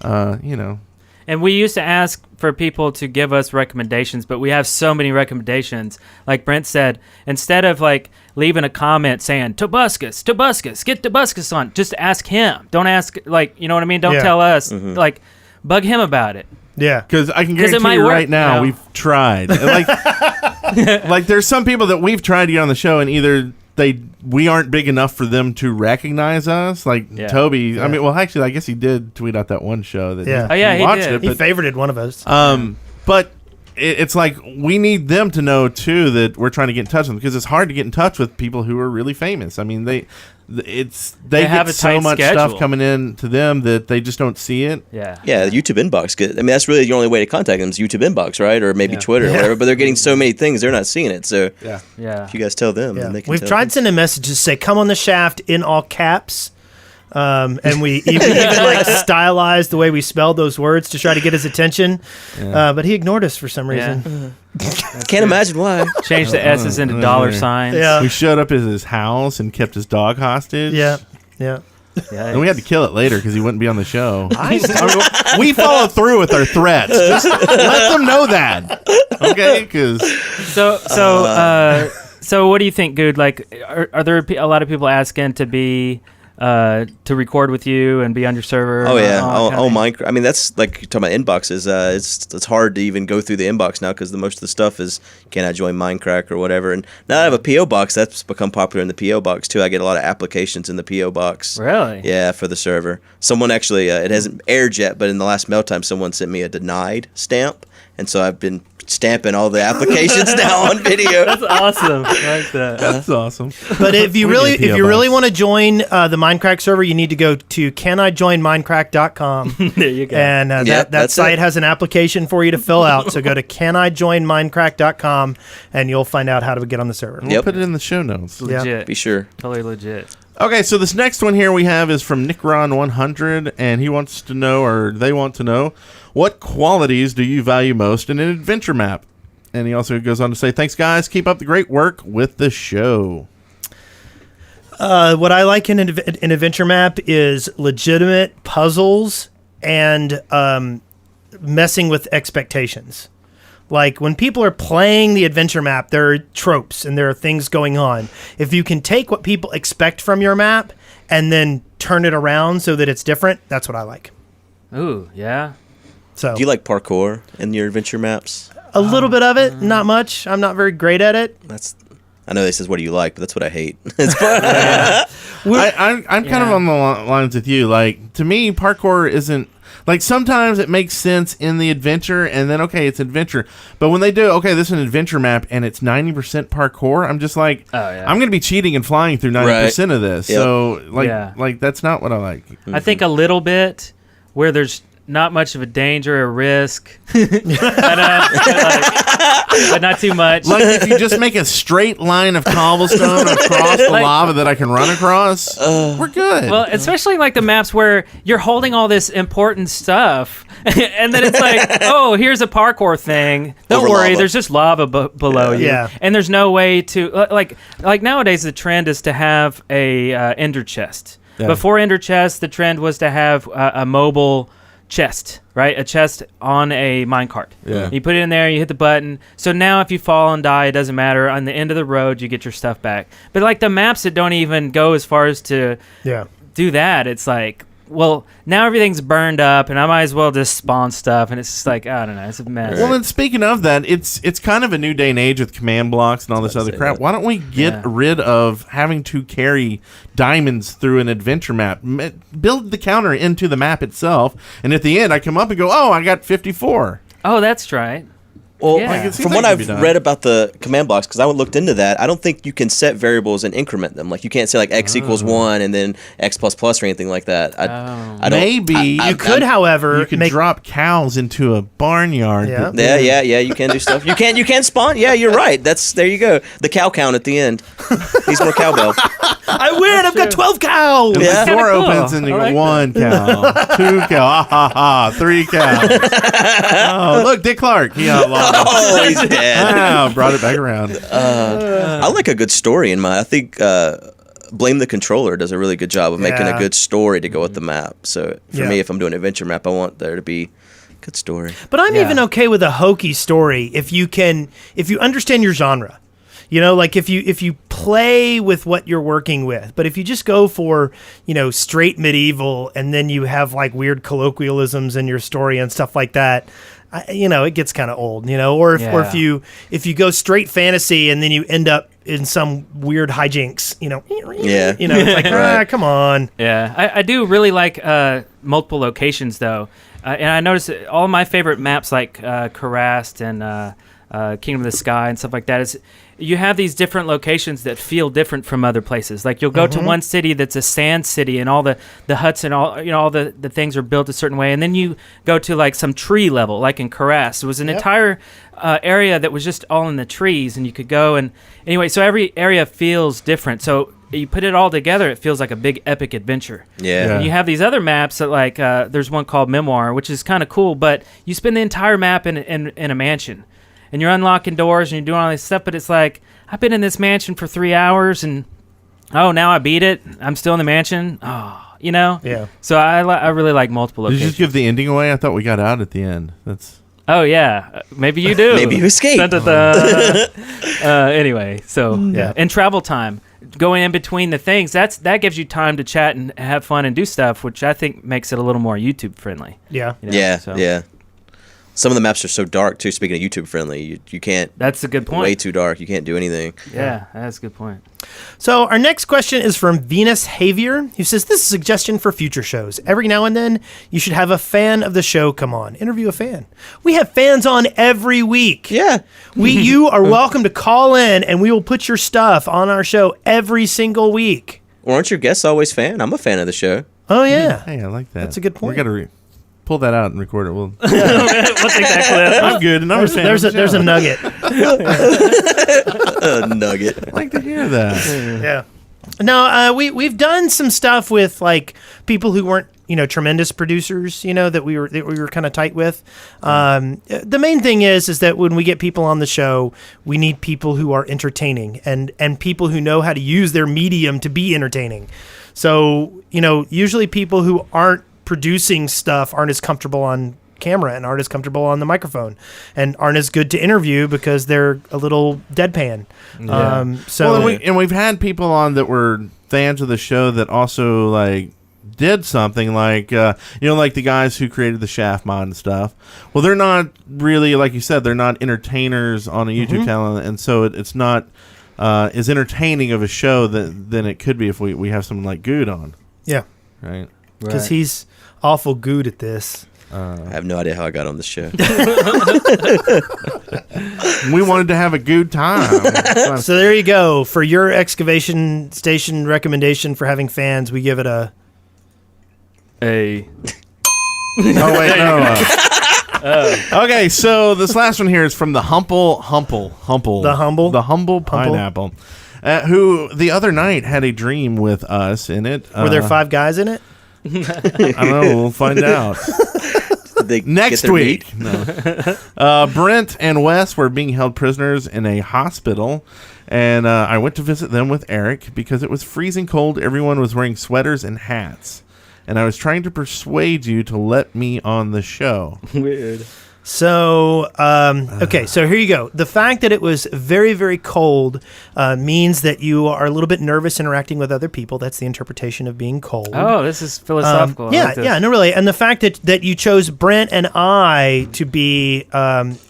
Speaker 3: you know.
Speaker 5: And we used to ask for people to give us recommendations, but we have so many recommendations. Like Brent said, instead of like leaving a comment saying, Tobuscus, get Tobuscus on, just ask him. Don't ask, like, you know what I mean? Don't tell us, like, bug him about it.
Speaker 4: Yeah.
Speaker 3: Because I can guarantee you right now, we've tried. Like, like, there's some people that we've tried to get on the show, and either we aren't big enough for them to recognize us. Like Toby,
Speaker 4: Yeah.
Speaker 3: I mean, well, actually, I guess he did tweet out that one show that
Speaker 4: he
Speaker 3: watched
Speaker 4: did.
Speaker 3: it.
Speaker 4: He
Speaker 3: but,
Speaker 4: favorited one of us.
Speaker 3: But it's like we need them to know too that we're trying to get in touch with them, because it's hard to get in touch with people who are really famous. I mean, they
Speaker 5: have
Speaker 3: get
Speaker 5: a
Speaker 3: so
Speaker 5: tight
Speaker 3: much
Speaker 5: schedule.
Speaker 3: stuff coming in to them that they just don't see it.
Speaker 5: Yeah.
Speaker 6: Yeah, YouTube inbox. I mean, that's really the only way to contact them is YouTube inbox, right? Or maybe Twitter or whatever. But they're getting so many things, they're not seeing it. So
Speaker 5: Yeah.
Speaker 6: if you guys tell them, then they can
Speaker 4: We've
Speaker 6: tell
Speaker 4: tried
Speaker 6: them.
Speaker 4: sending messages say, come on the shaft in all caps. And we even like stylized the way we spelled those words to try to get his attention. But he ignored us for some reason.
Speaker 6: Can't imagine why.
Speaker 5: Change the S's into dollar signs.
Speaker 4: Yeah.
Speaker 3: We showed up at his house and kept his dog hostage.
Speaker 4: Yeah. Yeah.
Speaker 3: And we had to kill it later because he wouldn't be on the show. We follow through with our threats. Just let them know that. Okay? Because
Speaker 5: So what do you think, Guude? Like, are there a lot of people asking to be to record with you and be on your server.
Speaker 6: Oh yeah,
Speaker 5: all that kind of thing.
Speaker 6: Minecraft. I mean, that's like you're talking about inboxes. It's hard to even go through the inbox now because most of the stuff is can I join Mindcrack or whatever. And now I have a PO box that's become popular in the PO box too. I get a lot of applications in the PO box.
Speaker 5: Really?
Speaker 6: Yeah, for the server. Someone actually, it hasn't aired yet, but in the last mail time, someone sent me a denied stamp, and so I've been stamping all the applications now on video.
Speaker 5: That's awesome. I like that.
Speaker 3: That's awesome.
Speaker 4: But if you really want to join the Mindcrack server, you need to go to canijoinminecrack.com.
Speaker 5: There you go.
Speaker 4: And that
Speaker 6: that's
Speaker 4: site
Speaker 6: it.
Speaker 4: has an application for you to fill out. So go to canijoinminecrack.com and you'll find out how to get on the server.
Speaker 3: We'll put it in the show notes.
Speaker 5: Legit.
Speaker 6: Be sure.
Speaker 5: Totally legit.
Speaker 3: Okay, so this next one here we have is from Nickron100, and he wants to know, or they want to know, what qualities do you value most in an adventure map? And he also goes on to say, thanks, guys. Keep up the great work with the show.
Speaker 4: What I like in an adventure map is legitimate puzzles and messing with expectations. Like, when people are playing the adventure map, there are tropes and there are things going on. If you can take what people expect from your map and then turn it around so that it's different, that's what I like.
Speaker 5: Ooh, yeah.
Speaker 4: So
Speaker 6: Do you like parkour in your adventure maps?
Speaker 4: a little bit of it, not much. I'm not very great at it.
Speaker 6: I know this is what do you like, but that's what I hate. It's fun.
Speaker 3: I'm kind of on the lines with you. Like, to me, parkour isn't... Like, sometimes it makes sense in the adventure, and then, okay, it's adventure. But when they do, okay, this is an adventure map, and it's 90% parkour, I'm just like, I'm going to be cheating and flying through 90% of this.
Speaker 6: Yep.
Speaker 3: So, like that's not what I like.
Speaker 5: I think a little bit where there's not much of a danger or risk. but not too much.
Speaker 3: Like, if you just make a straight line of cobblestone across the lava that I can run across, we're good.
Speaker 5: Well, especially like the maps where you're holding all this important stuff, and then it's like, oh, here's a parkour thing. Don't
Speaker 6: Over
Speaker 5: worry,
Speaker 6: lava.
Speaker 5: there's just lava below you.
Speaker 4: Yeah.
Speaker 5: And there's no way to like nowadays the trend is to have a ender chest.
Speaker 3: Yeah.
Speaker 5: Before ender chest, the trend was to have a mobile chest, right? A chest on a minecart.
Speaker 3: Yeah.
Speaker 5: You put it in there, you hit the button. So now if you fall and die, it doesn't matter. On the end of the road, you get your stuff back. But like the maps that don't even go as far as to do that, it's like, well, now everything's burned up and I might as well just spawn stuff, and it's just like, I don't know, it's a mess.
Speaker 3: Well, and speaking of that, it's kind of a new day and age with command blocks and all this other crap. Why don't we get rid of having to carry diamonds through an adventure map? Build the counter into the map itself, and at the end, I come up and go, oh, I got 54.
Speaker 5: Oh, that's right.
Speaker 6: Well,
Speaker 5: Yeah. Like, it
Speaker 3: seems
Speaker 6: from
Speaker 3: like
Speaker 6: what
Speaker 3: it could be
Speaker 6: I've
Speaker 3: done.
Speaker 6: read about the command blocks, because I looked into that, I don't think you can set variables and increment them. Like, you can't say, like, x equals 1 and then x plus plus or anything like that. I don't,
Speaker 3: Maybe
Speaker 4: You could, however,
Speaker 3: you could drop cows into a barnyard.
Speaker 4: Yeah.
Speaker 6: Yeah, you can do stuff. You can spawn. Yeah, you're right. There you go. The cow count at the end. Needs more cowbell.
Speaker 4: I win. I've got 12 cows.
Speaker 3: And
Speaker 6: Yeah.
Speaker 3: the door
Speaker 5: Kinda cool.
Speaker 3: opens and you
Speaker 5: I
Speaker 3: go,
Speaker 5: like
Speaker 3: 1 cow, 2 cow, ah, ha, ha, 3 cows. Oh, look, Dick Clark. He outlawed.
Speaker 6: Oh, he's dead.
Speaker 3: Ah, brought it back around.
Speaker 6: I like a good story in my. I think Blame the Controller does a really good job of making a
Speaker 4: Yeah.
Speaker 6: good story to go with the map. So for
Speaker 4: Yeah.
Speaker 6: me, if I'm doing an adventure map, I want there to be a good story.
Speaker 4: But I'm even okay with a hokey story if you understand your genre. You know, like if you play with what you're working with. But if you just go for, straight medieval and then you have like weird colloquialisms in your story and stuff like that, it gets kind of old, or if you go straight fantasy and then you end up in some weird hijinks, it's like, come on.
Speaker 5: Yeah, I do really like multiple locations, though. And I noticed that all my favorite maps, like Karast and Kingdom of the Sky and stuff like that, is you have these different locations that feel different from other places. Like, you'll go to one city that's a sand city, and all the huts and all the things are built a certain way. And then you go to, like, some tree level, like in Karast. It was an entire area that was just all in the trees, and you could go. And anyway, so every area feels different. So you put it all together, it feels like a big epic adventure.
Speaker 6: Yeah.
Speaker 5: And you have these other maps that, like, there's one called Memoir, which is kind of cool, but you spend the entire map in a mansion. And you're unlocking doors and you're doing all this stuff, but it's like, I've been in this mansion for 3 hours and, now I beat it. I'm still in the mansion. Oh,
Speaker 4: Yeah.
Speaker 5: So I really like multiple
Speaker 3: Did you
Speaker 5: locations.
Speaker 3: just give the ending away? I thought we got out at the end. That's
Speaker 5: Oh, yeah. Maybe you do.
Speaker 6: Maybe you escaped.
Speaker 5: Anyway, so, yeah. And travel time. going in between the things, that gives you time to chat and have fun and do stuff, which I think makes it a little more YouTube friendly.
Speaker 4: Yeah.
Speaker 5: You know,
Speaker 6: Yeah,
Speaker 5: so.
Speaker 6: yeah. Some of the maps are so dark too. Speaking of YouTube friendly, you can't.
Speaker 5: That's a good point.
Speaker 6: Way too dark. You can't do anything.
Speaker 5: Yeah, that's a good point.
Speaker 4: So our next question is from Venus Javier, who says, this is a suggestion for future shows. Every now and then, you should have a fan of the show come on. Interview a fan. We have fans on every week.
Speaker 6: Yeah.
Speaker 4: You are welcome to call in, and we will put your stuff on our show every single week.
Speaker 6: Or aren't your guests always fan? I'm a fan of the show.
Speaker 4: Oh, yeah.
Speaker 3: Hey, I like that.
Speaker 4: That's a good point.
Speaker 3: We got to pull that out and record it. We'll
Speaker 5: We'll take that clip.
Speaker 3: I'm good. And I'm a fan
Speaker 4: There's
Speaker 3: of the
Speaker 4: a
Speaker 3: show.
Speaker 4: nugget.
Speaker 6: A nugget.
Speaker 3: I like to hear that.
Speaker 4: Yeah. No, we've done some stuff with like people who weren't tremendous producers, that we were kind of tight with. The main thing is that when we get people on the show, we need people who are entertaining and people who know how to use their medium to be entertaining. So usually people who aren't producing stuff aren't as comfortable on camera and aren't as comfortable on the microphone and aren't as good to interview because they're a little deadpan.
Speaker 3: And we've had people on that were fans of the show that also like did something like like the guys who created the Shaft mod and stuff. Well, they're not really, like you said, they're not entertainers on a YouTube channel, and so it's not as entertaining of a show than it could be if we have someone like Guude on.
Speaker 4: Yeah,
Speaker 3: right.
Speaker 4: Because he's awful good at this.
Speaker 6: I have no idea how I got on this show.
Speaker 3: We wanted to have a good time.
Speaker 4: So there you go. For your excavation station recommendation for having fans, we give it a...
Speaker 3: Oh, wait, no. Okay, so this last one here is from the Humble Pineapple, who the other night had a dream with us in it.
Speaker 4: Were there 5 guys in it?
Speaker 3: I don't know. We'll find out. Next week. No. Brent and Wes were being held prisoners in a hospital, and I went to visit them with Eric because it was freezing cold. Everyone was wearing sweaters and hats, and I was trying to persuade you to let me on the show.
Speaker 5: Weird.
Speaker 4: So, okay, so here you go. The fact that it was very, very cold means that you are a little bit nervous interacting with other people. That's the interpretation of being cold.
Speaker 5: Oh, this is philosophical.
Speaker 4: No, really. And the fact that you chose Brent and I to be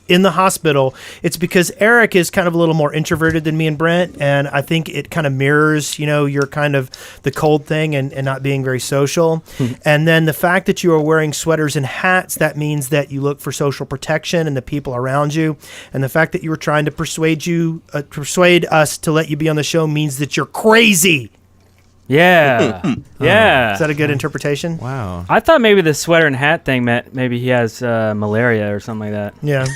Speaker 4: in the hospital, it's because Eric is kind of a little more introverted than me and Brent, and I think it kind of mirrors, your kind of the cold thing and not being very social. And then the fact that you are wearing sweaters and hats, that means that you look for social protection and the people around you. And the fact that you were trying to persuade us to let you be on the show means that you're crazy.
Speaker 5: Yeah. Yeah.
Speaker 4: Is that a good interpretation?
Speaker 3: Wow.
Speaker 5: I thought maybe the sweater and hat thing meant maybe he has malaria or something like that.
Speaker 4: Yeah.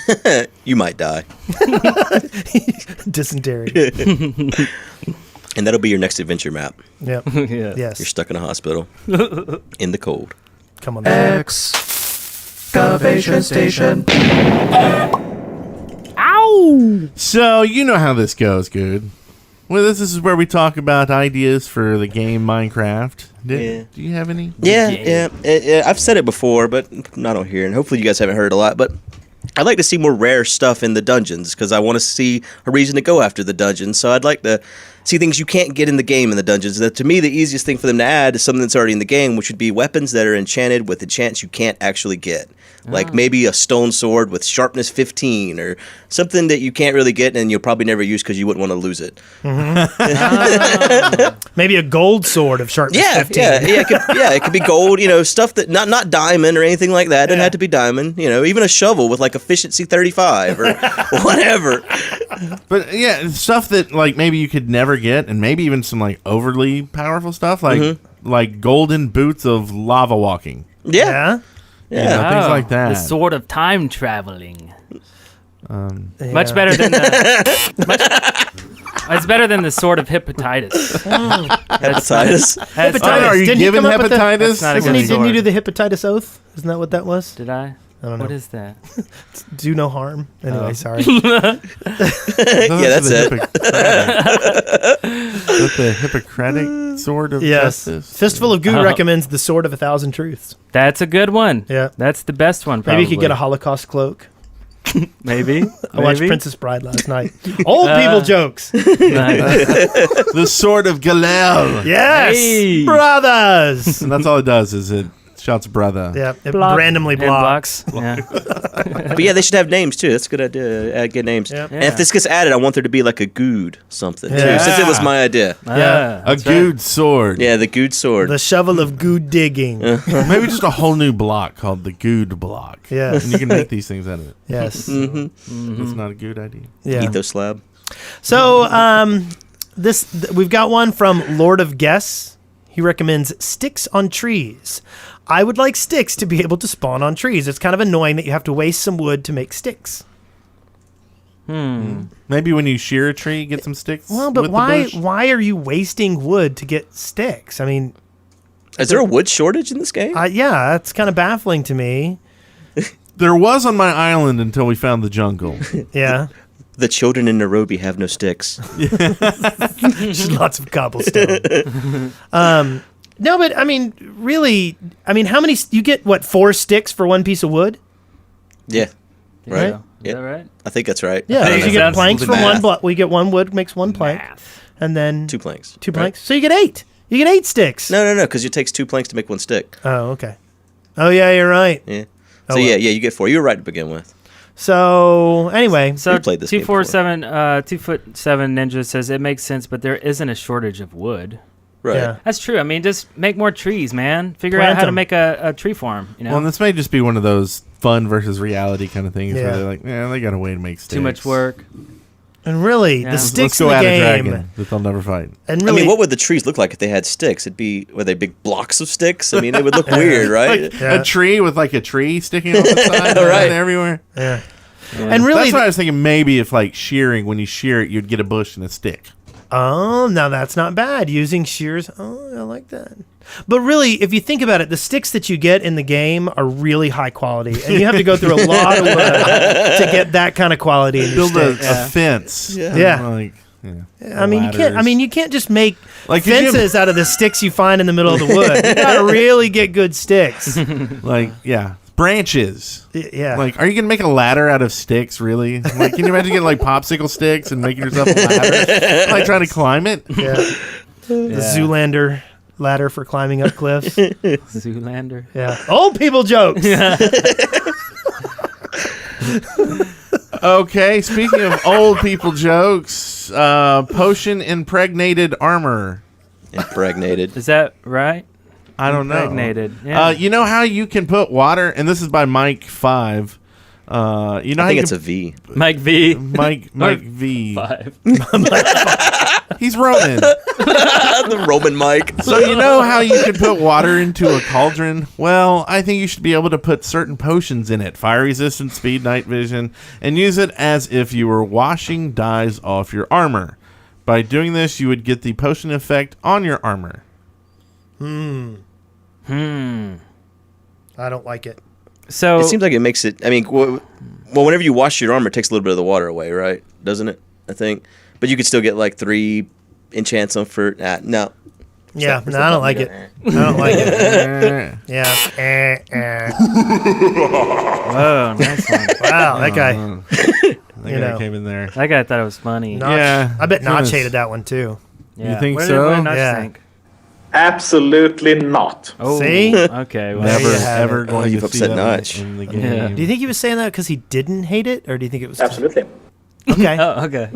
Speaker 6: You might die.
Speaker 4: Dysentery.
Speaker 6: And that'll be your next adventure map.
Speaker 4: Yep.
Speaker 5: Yeah.
Speaker 4: Yes.
Speaker 6: You're stuck in a hospital in the cold.
Speaker 4: Come on.
Speaker 1: Excavation station.
Speaker 4: Ow!
Speaker 3: So you know how this goes, Guude. Well, this is where we talk about ideas for the game Minecraft. Do you have any?
Speaker 6: Yeah. I've said it before, but not on here, and hopefully you guys haven't heard a lot, but I'd like to see more rare stuff in the dungeons because I want to see a reason to go after the dungeons. So I'd like to see things you can't get in the game in the dungeons. That, to me, the easiest thing for them to add is something that's already in the game, which would be weapons that are enchanted with enchants you can't actually get. Like maybe a stone sword with sharpness 15 or something that you can't really get and you'll probably never use because you wouldn't want to lose it.
Speaker 4: Maybe a gold sword of sharpness 15.
Speaker 6: It could be gold, stuff that not diamond or anything like that. It doesn't have to be diamond, even a shovel with like efficiency 35 or whatever.
Speaker 3: But yeah, stuff that like maybe you could never get, and maybe even some like overly powerful stuff like golden boots of lava walking.
Speaker 6: Yeah.
Speaker 3: Things like that.
Speaker 5: The sword of time traveling. Much better than it's better than the sword of hepatitis.
Speaker 6: Hepatitis?
Speaker 3: Are you giving hepatitis?
Speaker 4: Didn't you do the hepatitis oath? Isn't that what that was?
Speaker 5: Did I?
Speaker 4: I don't know.
Speaker 5: What is that?
Speaker 4: Do no harm. Anyway, sorry.
Speaker 6: That's it.
Speaker 3: With the Hippocratic sword of justice.
Speaker 4: Fistful of Goo recommends the sword of 1,000 truths.
Speaker 5: That's a good one.
Speaker 4: Yeah.
Speaker 5: That's the best one, probably.
Speaker 4: Maybe you could get a Holocaust cloak.
Speaker 5: Maybe.
Speaker 4: I watched Princess Bride last night. Old people jokes.
Speaker 5: Nice.
Speaker 3: The Sword of Galel.
Speaker 4: Yes,
Speaker 5: Hey.
Speaker 4: brothers.
Speaker 3: And that's all it does is it shouts brother.
Speaker 4: Yeah, it
Speaker 5: Block
Speaker 4: randomly
Speaker 5: and
Speaker 4: blocks.
Speaker 5: Yeah.
Speaker 6: But yeah, they should have names too. That's a good idea. Add good names.
Speaker 4: Yep.
Speaker 6: And if this gets added, I want there to be like a Guude something
Speaker 4: Yeah.
Speaker 6: too. Since it was my idea.
Speaker 4: Yeah.
Speaker 3: A Guude sword.
Speaker 6: Yeah, the Guude sword.
Speaker 4: The shovel of good digging.
Speaker 3: Maybe just a whole new block called the Guude block.
Speaker 4: Yes.
Speaker 3: And you can make these things out of it.
Speaker 4: Yes.
Speaker 3: That's not a good idea.
Speaker 4: Yeah.
Speaker 6: Ethos slab.
Speaker 4: So we've got one from Lord of Guess. He recommends sticks on trees. I would like sticks to be able to spawn on trees. It's kind of annoying that you have to waste some wood to make sticks.
Speaker 3: Maybe when you shear a tree, get some sticks.
Speaker 4: Well, but
Speaker 3: with the
Speaker 4: why
Speaker 3: bush.
Speaker 4: are you wasting wood to get sticks? I mean,
Speaker 6: Is there a wood shortage in this game?
Speaker 4: yeah, that's kind of baffling to me.
Speaker 3: There was on my island until we found the jungle.
Speaker 4: Yeah.
Speaker 6: The children in Nairobi have no sticks.
Speaker 4: Just lots of cobblestone. No, but I mean, really, how many? You get what, 4 sticks for one piece of wood?
Speaker 6: Yeah. Right?
Speaker 5: Is
Speaker 6: Yeah.
Speaker 5: that right?
Speaker 6: I think that's right.
Speaker 4: Yeah,
Speaker 6: I don't
Speaker 4: you
Speaker 6: know.
Speaker 4: get
Speaker 5: Sounds
Speaker 4: planks from
Speaker 6: math.
Speaker 4: one block. We get one wood makes one plank, and then
Speaker 6: 2 planks.
Speaker 4: 2 planks. So you get 8. You get 8 sticks.
Speaker 6: No, because it takes 2 planks to make 1 stick.
Speaker 4: Oh, okay. Oh yeah, you're right.
Speaker 6: Yeah.
Speaker 4: Oh,
Speaker 6: So
Speaker 4: well.
Speaker 6: yeah, you get 4. You were right to begin with.
Speaker 4: So anyway,
Speaker 5: So
Speaker 6: We played this game
Speaker 5: 247, 2'7" Ninja says it makes sense, but there isn't a shortage of wood.
Speaker 6: Right.
Speaker 4: yeah.
Speaker 5: That's true. I mean, just make more trees, man. Figure
Speaker 4: Plant
Speaker 5: out how to
Speaker 4: them.
Speaker 5: make a tree farm. You know,
Speaker 3: Well, and this may just be one of those fun versus reality kind of things
Speaker 4: Yeah.
Speaker 3: where they're like, they got a way to make sticks.
Speaker 5: too much work.
Speaker 4: And really,
Speaker 5: Yeah.
Speaker 4: the
Speaker 5: Let's
Speaker 4: sticks
Speaker 3: Let's go
Speaker 4: in the
Speaker 3: add a
Speaker 4: game,
Speaker 3: dragon that they'll never fight.
Speaker 4: and
Speaker 6: I
Speaker 4: really,
Speaker 6: mean, what would the trees look like if they had sticks? Were they big blocks of sticks? I mean, it would look weird, right?
Speaker 3: Like
Speaker 4: Yeah.
Speaker 3: a tree with like a tree sticking off the side
Speaker 6: Right.
Speaker 3: and everywhere.
Speaker 4: yeah.
Speaker 5: Yeah.
Speaker 4: And really,
Speaker 3: That's why I was thinking maybe if like shearing, when you shear it, you'd get a bush and a stick.
Speaker 4: oh, now that's not bad. Using shears, oh, I like that. But really, if you think about it, the sticks that you get in the game are really high quality, and you have to go through a lot of wood to get that kind of quality in your
Speaker 3: Build a,
Speaker 4: sticks.
Speaker 3: a fence.
Speaker 4: Yeah.
Speaker 3: Like,
Speaker 4: I mean, you can't. I mean, you can't just make
Speaker 3: Like, could you-
Speaker 4: fences out of the sticks you find in the middle of the wood. You gotta really get good sticks.
Speaker 3: branches.
Speaker 4: Yeah.
Speaker 3: Like, are you gonna make a ladder out of sticks? Really? Like, can you imagine getting like popsicle sticks and making yourself a ladder? Like trying to climb it?
Speaker 4: yeah. The Zoolander ladder for climbing up cliffs.
Speaker 5: Zoolander.
Speaker 4: Yeah. Old people jokes.
Speaker 3: Okay. Speaking of old people jokes, potion impregnated armor.
Speaker 6: Impregnated.
Speaker 5: Is that right?
Speaker 3: I don't know.
Speaker 5: Impregnated. Yeah.
Speaker 3: You know how you can put water, and this is by Mike 5. You know
Speaker 6: I
Speaker 3: how
Speaker 6: think
Speaker 3: you
Speaker 6: it's
Speaker 3: can,
Speaker 6: a V.
Speaker 5: Mike V.
Speaker 3: Mike V.
Speaker 5: 5.
Speaker 3: He's Roman.
Speaker 6: The Roman Mike.
Speaker 3: So you know how you can put water into a cauldron? Well, I think you should be able to put certain potions in it. Fire resistance, speed, night vision, and use it as if you were washing dyes off your armor. By doing this, you would get the potion effect on your armor.
Speaker 4: I don't like it.
Speaker 5: So
Speaker 6: It seems like it makes it. I mean, well, whenever you wash your armor, it takes a little bit of the water away, right? Doesn't it? I think. But you could still get like 3 enchants on for. No.
Speaker 4: Yeah, no, I don't like it. I don't like it. Yeah.
Speaker 5: whoa, nice one.
Speaker 4: Wow, that guy.
Speaker 3: That
Speaker 4: You
Speaker 3: guy
Speaker 4: know.
Speaker 3: came in there.
Speaker 5: That guy thought it was funny.
Speaker 4: Notch,
Speaker 3: Yeah,
Speaker 4: I bet Notch
Speaker 3: goodness.
Speaker 4: hated that one too.
Speaker 5: Yeah.
Speaker 3: think
Speaker 5: what
Speaker 3: so?
Speaker 5: What did Notch
Speaker 4: Yeah.
Speaker 5: think?
Speaker 7: Absolutely not.
Speaker 5: Oh,
Speaker 4: See?
Speaker 5: Okay. Well,
Speaker 3: Never,
Speaker 4: you have
Speaker 3: ever
Speaker 4: it.
Speaker 3: going
Speaker 6: you've
Speaker 3: to see
Speaker 6: upset
Speaker 3: that
Speaker 6: Notch.
Speaker 3: in the
Speaker 5: Yeah.
Speaker 3: game.
Speaker 4: Do you think he was saying that because he didn't hate it, or do you think it was
Speaker 7: Absolutely.
Speaker 4: okay?
Speaker 5: Oh, okay.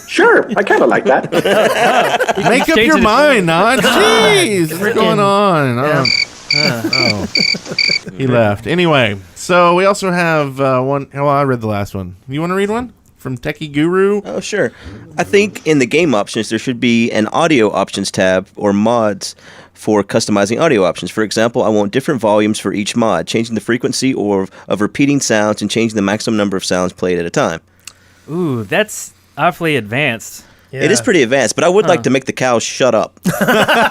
Speaker 7: Sure, I kind of like that.
Speaker 3: Make up
Speaker 5: Change
Speaker 3: your
Speaker 5: it.
Speaker 3: mind, Notch. Jeez, what's going on?
Speaker 4: Yeah.
Speaker 3: He left. Anyway, so we also have one. Well, I read the last one. You want to read one from Techie Guru?
Speaker 6: Oh, sure. I think in the game options, there should be an audio options tab or mods for customizing audio options. For example, I want different volumes for each mod, changing the frequency of repeating sounds and changing the maximum number of sounds played at a time.
Speaker 5: Ooh, that's awfully advanced.
Speaker 4: Yeah.
Speaker 6: It is pretty advanced, but I would like to make the cows shut up.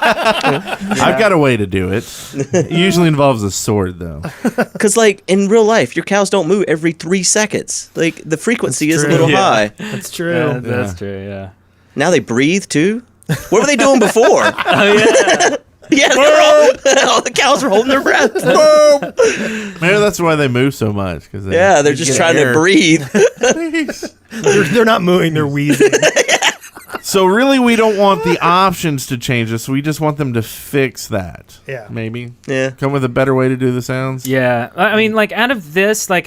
Speaker 3: I've got a way to do it. It usually involves a sword, though.
Speaker 6: Because, like, in real life, your cows don't move every 3 seconds. Like, the frequency is a
Speaker 4: true.
Speaker 6: little
Speaker 5: Yeah.
Speaker 6: high.
Speaker 4: That's true.
Speaker 5: Yeah, that's true. Yeah.
Speaker 6: Now they breathe, too. What were they doing before? Yeah, all the cows were holding their breath.
Speaker 3: Maybe that's why they move so much. Cause
Speaker 6: They're just trying to breathe.
Speaker 4: They're not mooing, they're wheezing.
Speaker 3: So really, we don't want the options to change this. We just want them to fix that.
Speaker 4: Yeah.
Speaker 3: Maybe.
Speaker 6: Yeah.
Speaker 3: Come with a better way to do the sounds.
Speaker 5: Yeah, I mean, like out of this, like,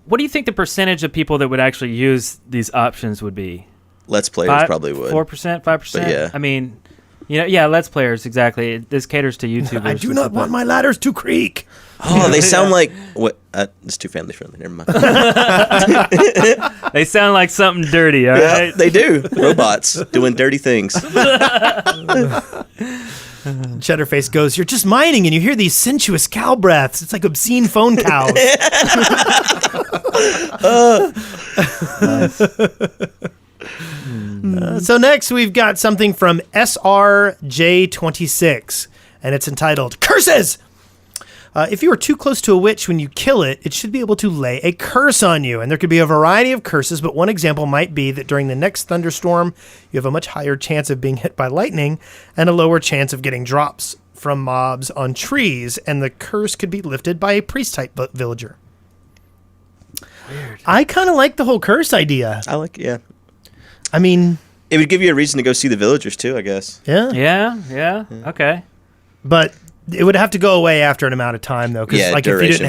Speaker 5: what do you think the percentage of people that would actually use these options would be?
Speaker 6: Let's Players probably would.
Speaker 5: 4%, 5%.
Speaker 6: Yeah.
Speaker 5: I mean, Let's Players exactly. This caters to YouTubers.
Speaker 4: I do not want my ladders to creak.
Speaker 6: Oh, they sound like what? It's too family friendly. Never mind.
Speaker 5: They sound like something dirty. All right.
Speaker 6: They do. Robots doing dirty things.
Speaker 4: Cheddarface goes, "You're just mining and you hear these sensuous cow breaths. It's like obscene phone cows." So next we've got something from SRJ26, and it's entitled Curses! If you are too close to a witch when you kill it, it should be able to lay a curse on you. And there could be a variety of curses, but one example might be that during the next thunderstorm, you have a much higher chance of being hit by lightning and a lower chance of getting drops from mobs on trees, and the curse could be lifted by a priest-type villager. Weird. I kind of like the whole curse idea. I mean,
Speaker 6: it would give you a reason to go see the villagers too, I guess.
Speaker 5: Yeah. Okay.
Speaker 4: But it would have to go away after an amount of time, though, because like if you didn't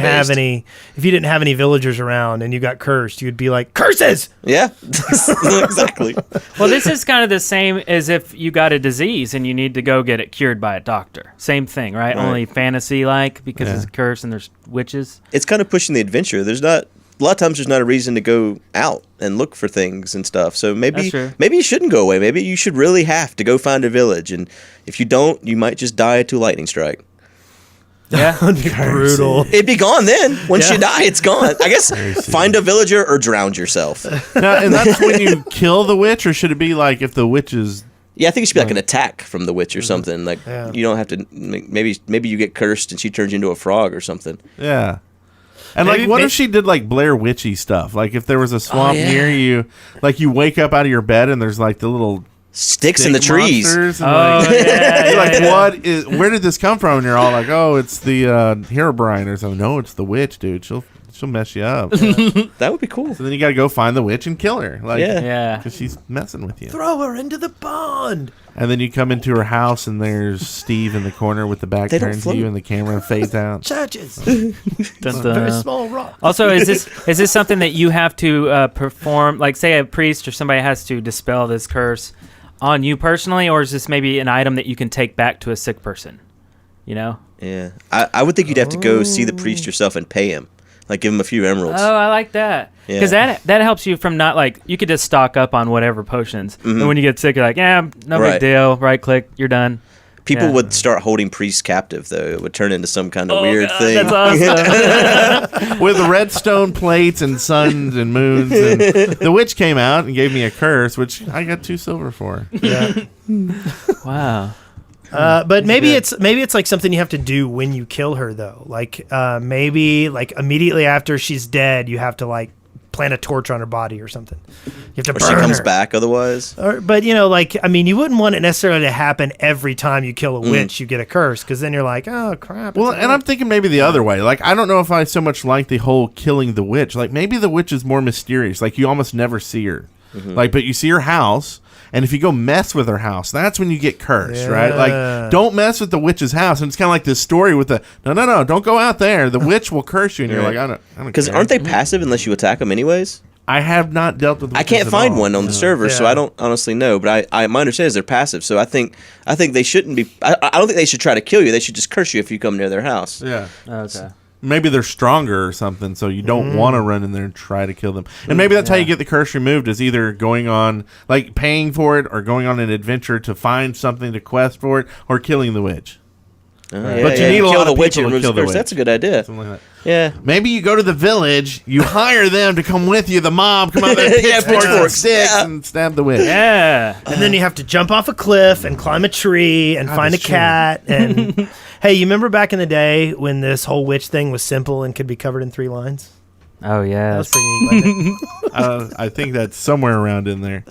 Speaker 4: have any villagers around and you got cursed, you'd be like, curses.
Speaker 6: Yeah, exactly.
Speaker 5: Well, this is kind of the same as if you got a disease and you need to go get it cured by a doctor. Same thing, right? Only fantasy-like because it's a curse and there's witches.
Speaker 6: It's kind of pushing the adventure. A lot of times there's not a reason to go out and look for things and stuff. So maybe you shouldn't go away. Maybe you should really have to go find a village. And if you don't, you might just die to a lightning strike.
Speaker 5: Yeah.
Speaker 4: That'd be brutal.
Speaker 6: It'd be gone then. Once you die, it's gone. I guess find a villager or drown yourself.
Speaker 3: Now, and that's when you kill the witch, or should it be like if the witch is...
Speaker 6: Yeah, I think it should be like an attack from the witch or something. Like you don't have to... Maybe you get cursed and she turns you into a frog or something.
Speaker 3: Yeah. And what if she did like Blair Witchy stuff? Like if there was a swamp near you, like you wake up out of your bed and there's like the little
Speaker 6: sticks in the trees.
Speaker 3: And
Speaker 5: What
Speaker 3: is? Where did this come from? And you're all like, oh, it's the Herobrine or something. No, it's the witch, dude. She'll mess you up.
Speaker 6: That would be cool.
Speaker 3: So then you got to go find the witch and kill her. Like,
Speaker 5: yeah,
Speaker 3: because she's messing with you.
Speaker 4: Throw her into the pond.
Speaker 3: And then you come into her house and there's Steve in the corner with the back turned to you and the camera fades out.
Speaker 4: Churches.
Speaker 5: Dun, dun.
Speaker 4: Very small rock.
Speaker 5: Also, is this something that you have to perform? Like, say a priest or somebody has to dispel this curse on you personally, or is this maybe an item that you can take back to a sick person? You know?
Speaker 6: Yeah, I would think you'd have to go see the priest yourself and pay him. Like, give him a few emeralds.
Speaker 5: Oh, I like that. Because that helps you from not, like, you could just stock up on whatever potions. Mm-hmm. And when you get sick, you're like, no big deal. Right click, you're done.
Speaker 6: People would start holding priests captive, though. It would turn into some kind of weird thing.
Speaker 5: That's awesome.
Speaker 3: With redstone plates and suns and moons. And the witch came out and gave me a curse, which I got 2 silver for.
Speaker 4: Yeah.
Speaker 5: Wow.
Speaker 4: But maybe it's like something you have to do when you kill her, though. Like maybe like immediately after she's dead, you have to like plant a torch on her body or something. You have to burn
Speaker 6: she comes
Speaker 4: her.
Speaker 6: back otherwise.
Speaker 4: But you you wouldn't want it necessarily to happen every time you kill a witch. You get a curse, because then you're like, oh crap.
Speaker 3: Well, and I'm thinking maybe the other way. Like, I don't know if I so much like the whole killing the witch. Like, maybe the witch is more mysterious. Like, you almost never see her. Mm-hmm. Like, but you see her house. And if you go mess with her house, that's when you get cursed, right? Like, don't mess with the witch's house. And it's kind of like this story with the, no, don't go out there. The witch will curse you. And you're like, I don't
Speaker 6: because aren't they passive unless you attack them anyways?
Speaker 3: I have not dealt with witches
Speaker 6: I can't find
Speaker 3: all.
Speaker 6: one on the server, so I don't honestly know. But my understanding is they're passive. So I think they shouldn't be, I don't think they should try to kill you. They should just curse you if you come near their house.
Speaker 3: Yeah.
Speaker 5: Okay.
Speaker 3: Maybe they're stronger or something, so you don't want to run in there and try to kill them. And maybe that's how you get the curse removed, is either going on, like, paying for it, or going on an adventure to find something to quest for it, or killing the witch.
Speaker 6: But you need a lot of people to kill the witch. That's a good idea.
Speaker 3: Something like that.
Speaker 6: Yeah.
Speaker 3: Maybe you go to the village, you hire them to come with you, the mob, come out there, pitchforks, sticks, and stab the witch.
Speaker 5: Yeah.
Speaker 4: And then you have to jump off a cliff and climb a tree and find a cat. And hey, you remember back in the day when this whole witch thing was simple and could be covered in 3 lines?
Speaker 5: Oh, yeah.
Speaker 4: That was pretty neat, wasn't it?
Speaker 3: I think that's somewhere around in there.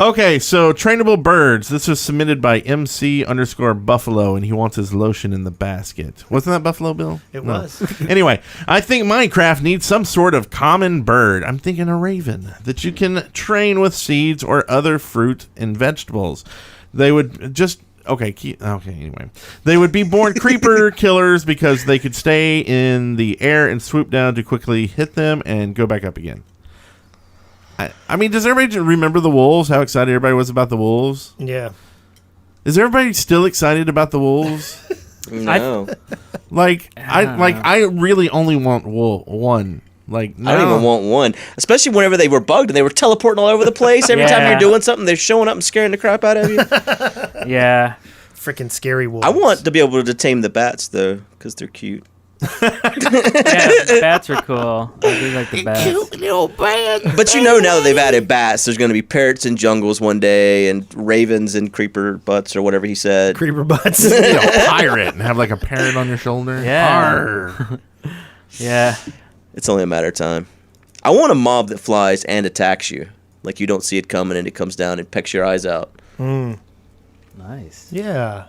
Speaker 3: Okay, so trainable birds. This was submitted by MC_Buffalo, and he wants his lotion in the basket. Wasn't that Buffalo Bill?
Speaker 4: It was.
Speaker 3: Anyway, I think Minecraft needs some sort of common bird. I'm thinking a raven that you can train with seeds or other fruit and vegetables. They would just anyway. They would be born creeper killers because they could stay in the air and swoop down to quickly hit them and go back up again. I mean, does everybody remember the wolves? How excited everybody was about the wolves?
Speaker 4: Yeah.
Speaker 3: Is everybody still excited about the wolves?
Speaker 6: No.
Speaker 3: I really only want one. Like, no.
Speaker 6: I don't even want one. Especially whenever they were bugged and they were teleporting all over the place. Every time you're doing something, they're showing up and scaring the crap out of you.
Speaker 5: Yeah.
Speaker 4: Freaking scary wolves.
Speaker 6: I want to be able to tame the bats, though, because they're cute.
Speaker 5: Yeah, bats are cool. I do like the bats.
Speaker 3: Cute little bat.
Speaker 6: But now that they've added bats, there's going to be parrots in jungles one day and ravens and creeper butts or whatever he said.
Speaker 4: Creeper butts.
Speaker 3: Pirate and have like a parrot on your shoulder.
Speaker 5: Yeah.
Speaker 3: Arr.
Speaker 5: Yeah.
Speaker 6: It's only a matter of time. I want a mob that flies and attacks you. Like you don't see it coming and it comes down and pecks your eyes out.
Speaker 5: Nice.
Speaker 4: Yeah.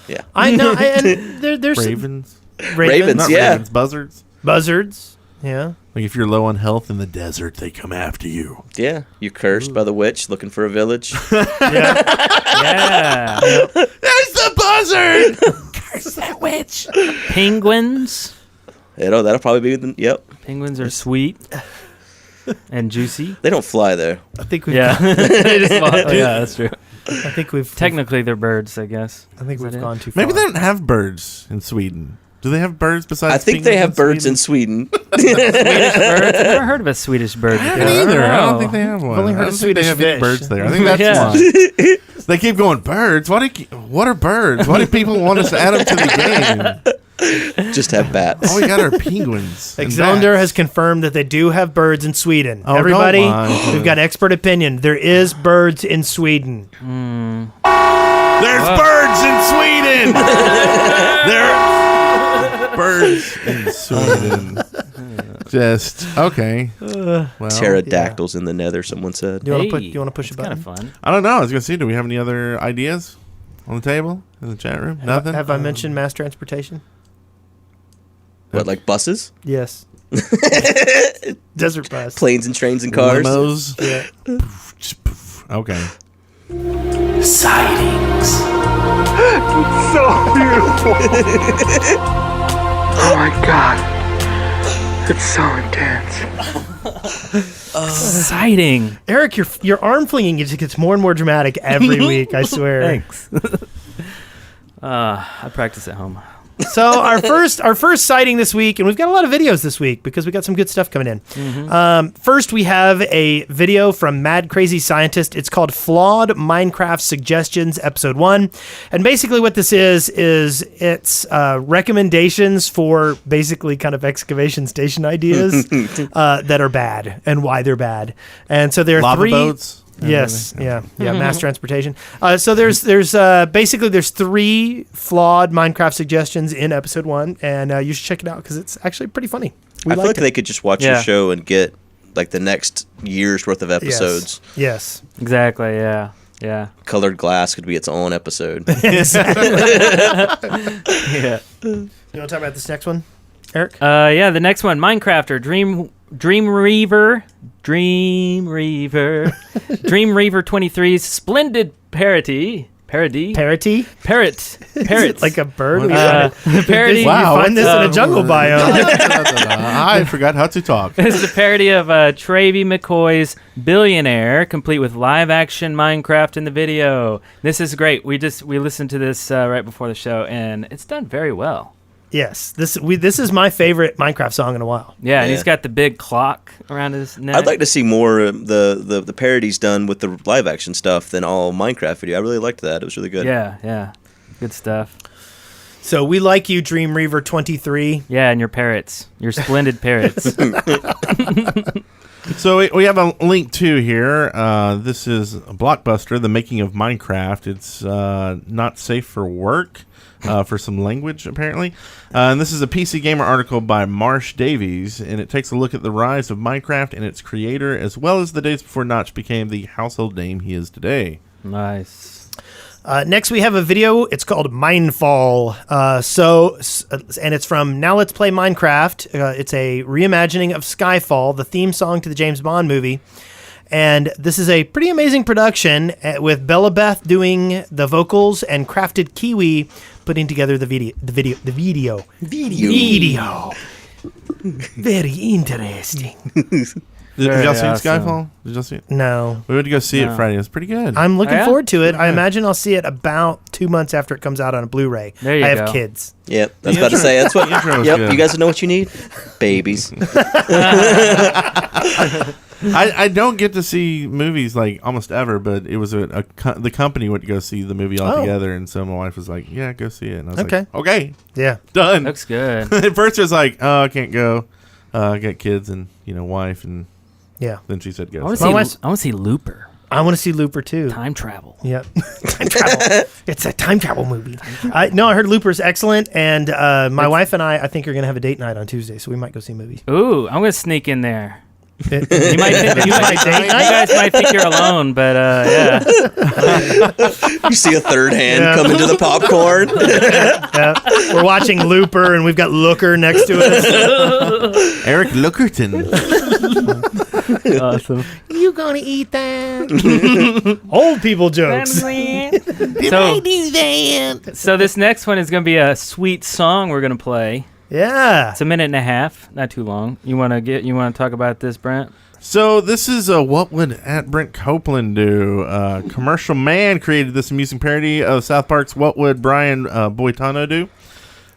Speaker 6: Yeah.
Speaker 4: I know. And there's
Speaker 3: Ravens.
Speaker 6: Ravens,
Speaker 3: Not
Speaker 6: yeah.
Speaker 3: ravens, buzzards.
Speaker 4: buzzards. Yeah.
Speaker 3: Like if you're low on health in the desert, they come after you.
Speaker 6: Yeah. You're cursed by the witch looking for a village.
Speaker 5: Yeah.
Speaker 3: There's the buzzard! Curse that witch!
Speaker 5: Penguins.
Speaker 6: That'll probably be yep.
Speaker 5: Penguins are sweet and juicy.
Speaker 6: They don't fly there.
Speaker 4: I think we've
Speaker 5: Yeah. They just fall- yeah, that's true.
Speaker 4: I think we've
Speaker 5: Technically, they're birds, I guess.
Speaker 4: I think
Speaker 5: Is
Speaker 4: we've
Speaker 5: that it?
Speaker 4: gone too far.
Speaker 3: Maybe they don't have birds in Sweden. Do they have birds besides
Speaker 6: I think they have birds in Sweden.
Speaker 5: Swedish birds? I've never heard of a Swedish bird.
Speaker 3: I haven't
Speaker 5: before.
Speaker 3: either. I don't
Speaker 5: know.
Speaker 3: think they have one.
Speaker 4: only heard
Speaker 3: I don't
Speaker 4: of
Speaker 3: think they
Speaker 4: Swedish
Speaker 3: have any
Speaker 4: fish.
Speaker 3: birds there. I think that's
Speaker 5: Yeah.
Speaker 3: why. They keep going, birds? What are birds? Why do people want us to add them to the game?
Speaker 6: Just have bats.
Speaker 3: All we got are penguins. and
Speaker 4: Exounder
Speaker 3: bats.
Speaker 4: has confirmed that they do have birds in Sweden.
Speaker 3: Oh, don't
Speaker 4: Everybody,
Speaker 3: lie.
Speaker 4: we've got expert opinion. There is birds in Sweden.
Speaker 3: There's birds in Sweden! There are birds in Sweden. Just, okay. Well,
Speaker 6: Pterodactyls in the nether, someone said.
Speaker 4: You want to
Speaker 5: Hey,
Speaker 4: push a
Speaker 5: that's
Speaker 4: button?
Speaker 5: kind of fun.
Speaker 3: I don't know. I was going to see, do we have any other ideas on the table in the chat room? Nothing?
Speaker 4: Have I mentioned mass transportation?
Speaker 6: What, like buses?
Speaker 4: Yes. Desert bus.
Speaker 6: Planes and trains and cars?
Speaker 3: Limos?
Speaker 4: Yeah.
Speaker 3: Okay.
Speaker 1: Sightings.
Speaker 7: So beautiful. Oh my god. It's so intense.
Speaker 5: Exciting.
Speaker 4: Eric, your arm flinging just gets more and more dramatic every week, I swear.
Speaker 5: Thanks. I practice at home.
Speaker 4: So our first sighting this week, and we've got a lot of videos this week because we got some good stuff coming in. First, we have a video from Mad Crazy Scientist. It's called Flawed Minecraft Suggestions, Episode 1. And basically what this is it's recommendations for basically kind of excavation station ideas that are bad and why they're bad. And so there are
Speaker 3: Lava
Speaker 4: three...
Speaker 3: boats?
Speaker 4: Yes, yeah, mass transportation. So there's basically there's 3 flawed Minecraft suggestions in episode 1, and you should check it out because it's actually pretty funny.
Speaker 6: I feel like they could just watch your show and get like the next year's worth of episodes.
Speaker 4: Yes.
Speaker 5: Exactly, yeah. Yeah.
Speaker 6: Colored Glass could be its own episode.
Speaker 5: Yeah.
Speaker 4: You want to talk about this next one, Eric?
Speaker 5: Yeah, the next one, Minecrafter, Dream Reaver 23's splendid parody.
Speaker 4: Parody?
Speaker 5: Parrot.
Speaker 4: Is it like a bird?
Speaker 5: Parody.
Speaker 3: Wow,
Speaker 4: You find this in a jungle biome.
Speaker 3: I forgot how to talk.
Speaker 5: It's the parody of Travie McCoy's Billionaire, complete with live-action Minecraft in the video. This is great. We listened to this right before the show, and it's done very well.
Speaker 4: Yes, this is my favorite Minecraft song in a while.
Speaker 5: Yeah, and
Speaker 6: Yeah.
Speaker 5: he's got the big clock around his neck.
Speaker 6: I'd like to see more the parodies done with the live action stuff than all Minecraft video. I really liked that. It was really good.
Speaker 5: Yeah. Good stuff.
Speaker 4: So we like you, Dream Reaver 23.
Speaker 5: Yeah, and your parrots. Your splendid parrots.
Speaker 3: So we have a link too here. This is a Blockbuster, The Making of Minecraft. It's not safe for work for some language, apparently. And this is a PC Gamer article by Marsh Davies, and it takes a look at the rise of Minecraft and its creator, as well as the days before Notch became the household name he is today.
Speaker 5: Nice.
Speaker 4: Next, we have a video. It's called Mindfall. And it's from Now Let's Play Minecraft. It's a reimagining of Skyfall, the theme song to the James Bond movie. And this is a pretty amazing production with Bella Beth doing the vocals and Crafted Kiwi putting together the video. Very interesting.
Speaker 3: Did y'all see
Speaker 5: awesome.
Speaker 3: Skyfall? Did y'all see it?
Speaker 4: No.
Speaker 3: We went to go see it Friday. It was pretty good.
Speaker 4: I'm looking
Speaker 5: Oh, yeah?
Speaker 4: forward to it. I imagine I'll see it about 2 months after it comes out on a Blu-ray.
Speaker 5: There you
Speaker 4: I have
Speaker 5: go.
Speaker 4: kids.
Speaker 6: Yep, I was about to say that's what.
Speaker 3: intro was
Speaker 6: Yep,
Speaker 3: good.
Speaker 6: you guys know what you need? Babies.
Speaker 3: I don't get to see movies like almost ever, but it was the company went to go see the movie all
Speaker 4: Oh.
Speaker 3: together, and so my wife was like, "Yeah, go see it." And I was
Speaker 4: Okay.
Speaker 3: like, "Okay,
Speaker 4: Yeah.
Speaker 3: done."
Speaker 5: Looks good.
Speaker 3: At first, it was like, "Oh, I can't go. I got kids and wife," and
Speaker 4: Yeah.
Speaker 3: then she said,
Speaker 5: I
Speaker 3: "Go."
Speaker 5: want
Speaker 3: see
Speaker 5: to
Speaker 3: it.
Speaker 5: see. I want to see Looper.
Speaker 4: I want to see Looper too.
Speaker 5: Time travel.
Speaker 4: Yep. Time travel. It's a time travel movie. I heard Looper's excellent, and my wife and I think, are going to have a date night on Tuesday, so we might go see a movie.
Speaker 5: Ooh, I'm gonna sneak in there.
Speaker 4: You
Speaker 5: You might think, you guys might think you're alone, but yeah.
Speaker 6: You see a third hand
Speaker 4: Yeah.
Speaker 6: come into the popcorn.
Speaker 4: We're watching Looper, and we've got Looker next to us.
Speaker 3: Eric Lookerton.
Speaker 5: Awesome.
Speaker 4: You gonna eat that? Old people jokes.
Speaker 5: So this next one is gonna be a sweet song we're gonna play.
Speaker 4: Yeah.
Speaker 5: It's a minute and a half, not too long. You wanna talk about this, Brent?
Speaker 3: So this is what would Brent Copeland do? Commercial Man created this amusing parody of South Park's What Would Brian Boitano Do?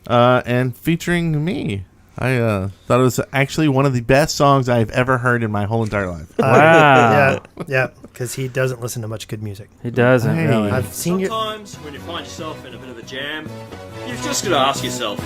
Speaker 3: And featuring me. I thought it was actually one of the best songs I've ever heard in my whole entire life.
Speaker 5: Wow.
Speaker 4: Yeah, because he doesn't listen to much good music.
Speaker 5: It doesn't
Speaker 3: Hey.
Speaker 5: really.
Speaker 4: I've seen your.
Speaker 8: Sometimes, when you find yourself in a bit of a jam, you've just got to ask yourself,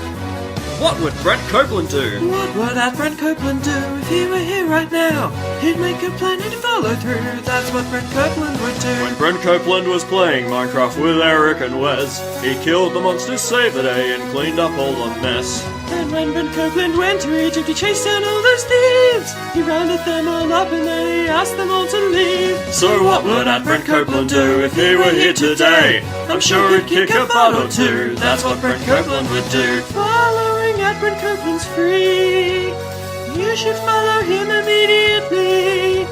Speaker 8: what would Brent Copeland do? What would that Brent Copeland do if he were here right now? He'd make a plan and follow through. That's what Brent Copeland would do. When Brent Copeland was playing Minecraft with Eric and Wes, he killed the monsters, saved the day, and cleaned up all the mess. And when Brent Copeland went to Egypt, he chased down all those thieves. He rounded them all up and then he asked them all to leave. So what would that Brent Copeland do if he were here today? I'm sure he'd kick a butt or two. That's what Brent Copeland would do. Following at Brent Copeland's free. You should follow him immediately.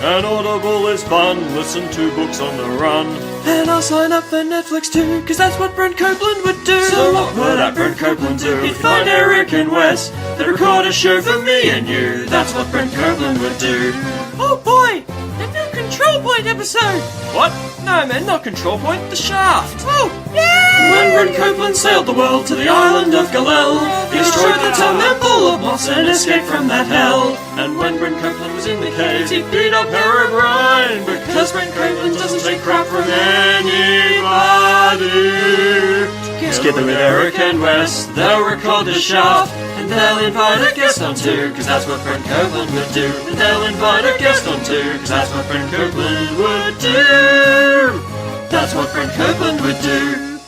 Speaker 8: And Audible is fun, listen to books on the run. And I'll sign up for Netflix too, cause that's what Brent Copeland would do. So what would that Brent Copeland do? He'd find Eric and Wes, they'd record a show for me and you. That's what Brent Copeland would do. Oh boy, a new Control Point episode. What? No man, not Control Point, The Shaft. Oh, yeah! When Brent Copeland sailed the world to the island of Galel, he destroyed the temple of moss and escaped from that hell. And when Brent Copeland was in the caves, he beat up Herobrine, because Brent Copeland doesn't take crap from anybody. Together with Eric and Wes, they'll record The Shaft, and they'll invite a guest on too, cause that's what Brent Copeland would do. And they'll invite a guest on too, cause that's what Brent Copeland would do. That's what Brent Copeland would do.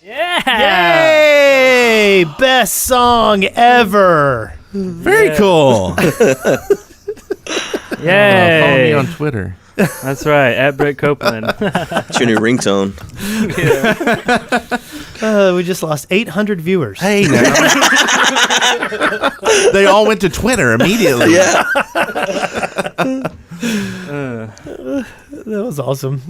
Speaker 5: Yeah.
Speaker 4: Yay! Best song ever.
Speaker 3: Very cool. Follow me
Speaker 5: Yay.
Speaker 3: on Twitter.
Speaker 5: That's right, at Brent Copeland.
Speaker 6: It's your new ringtone.
Speaker 4: We just lost 800 viewers.
Speaker 3: Hey, now. They all went to Twitter immediately.
Speaker 6: Yeah.
Speaker 4: That was awesome.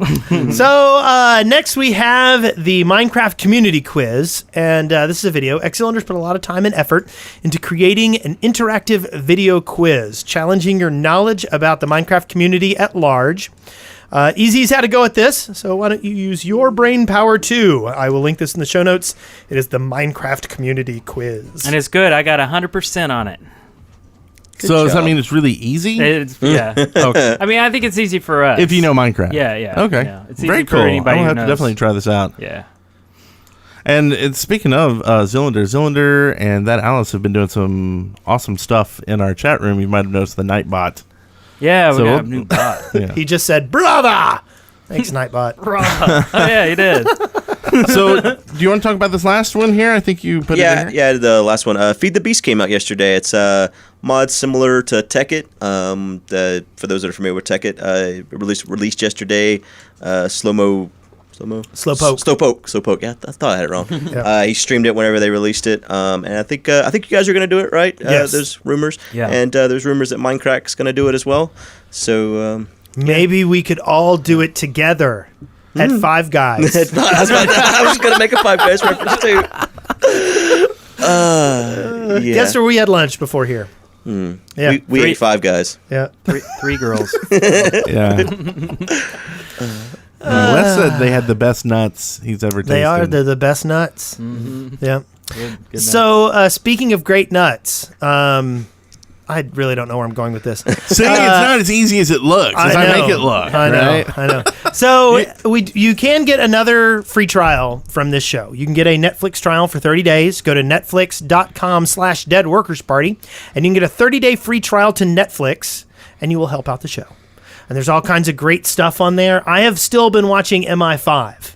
Speaker 4: So next we have the Minecraft community quiz, and this is a video. X-Cylinders put a lot of time and effort into creating an interactive video quiz, challenging your knowledge about the Minecraft community at large. Easy as how to go at this, so why don't you use your brain power too? I will link this in the show notes. It is the Minecraft community quiz.
Speaker 5: And it's good. I got 100% on it.
Speaker 3: So does that
Speaker 6: job.
Speaker 3: mean it's really easy?
Speaker 5: Yeah.
Speaker 3: Okay.
Speaker 5: I mean, I think it's easy for us.
Speaker 3: If you know Minecraft.
Speaker 5: Yeah.
Speaker 3: Okay.
Speaker 5: Yeah. It's easy
Speaker 3: Very
Speaker 5: for
Speaker 3: cool. I'm
Speaker 5: anybody
Speaker 3: going to
Speaker 5: who
Speaker 3: have to
Speaker 5: knows.
Speaker 3: definitely try this out.
Speaker 5: Yeah.
Speaker 3: And speaking of Zylinder and that Alice have been doing some awesome stuff in our chat room. You might have noticed the Nightbot
Speaker 5: Yeah,
Speaker 3: So
Speaker 5: we got
Speaker 3: we'll-
Speaker 5: a new bot.
Speaker 3: Yeah.
Speaker 4: He just said, brother! Thanks, Nightbot.
Speaker 5: Oh yeah, you did.
Speaker 3: So, do you want to talk about this last one here? I think you put it in here.
Speaker 6: Yeah, the last one. Feed the Beast came out yesterday. It's a mod similar to Tekkit. For those that are familiar with Tekkit, it released yesterday. Slowpoke. Yeah, I thought I had it wrong.
Speaker 4: Yeah.
Speaker 6: He streamed it whenever they released it, and I think you guys are going to do it, right?
Speaker 4: Yes.
Speaker 6: There's rumors,
Speaker 5: Yeah.
Speaker 6: and there's rumors that Mindcrack's going to do it as well. So
Speaker 4: Maybe we could all do it together at Five Guys.
Speaker 6: I was going to make a Five Guys reference too. Yeah.
Speaker 4: Guess where we had lunch before here? Yeah.
Speaker 6: We ate Five Guys.
Speaker 4: Yeah.
Speaker 5: Three girls.
Speaker 3: Yeah. Wes said they had the best nuts he's ever tasted.
Speaker 4: They are. They're the best nuts.
Speaker 5: Mm-hmm.
Speaker 4: Yeah.
Speaker 5: Good
Speaker 4: So, speaking of great nuts, I really don't know where I'm going with this.
Speaker 3: See, it's not as easy as it looks. As I make it look.
Speaker 4: I know.
Speaker 3: right?
Speaker 4: I know. So you can get another free trial from this show. You can get a Netflix trial for 30 days. Go to netflix.com/deadworkersparty, and you can get a 30-day free trial to Netflix, and you will help out the show. And there's all kinds of great stuff on there. I have still been watching MI5.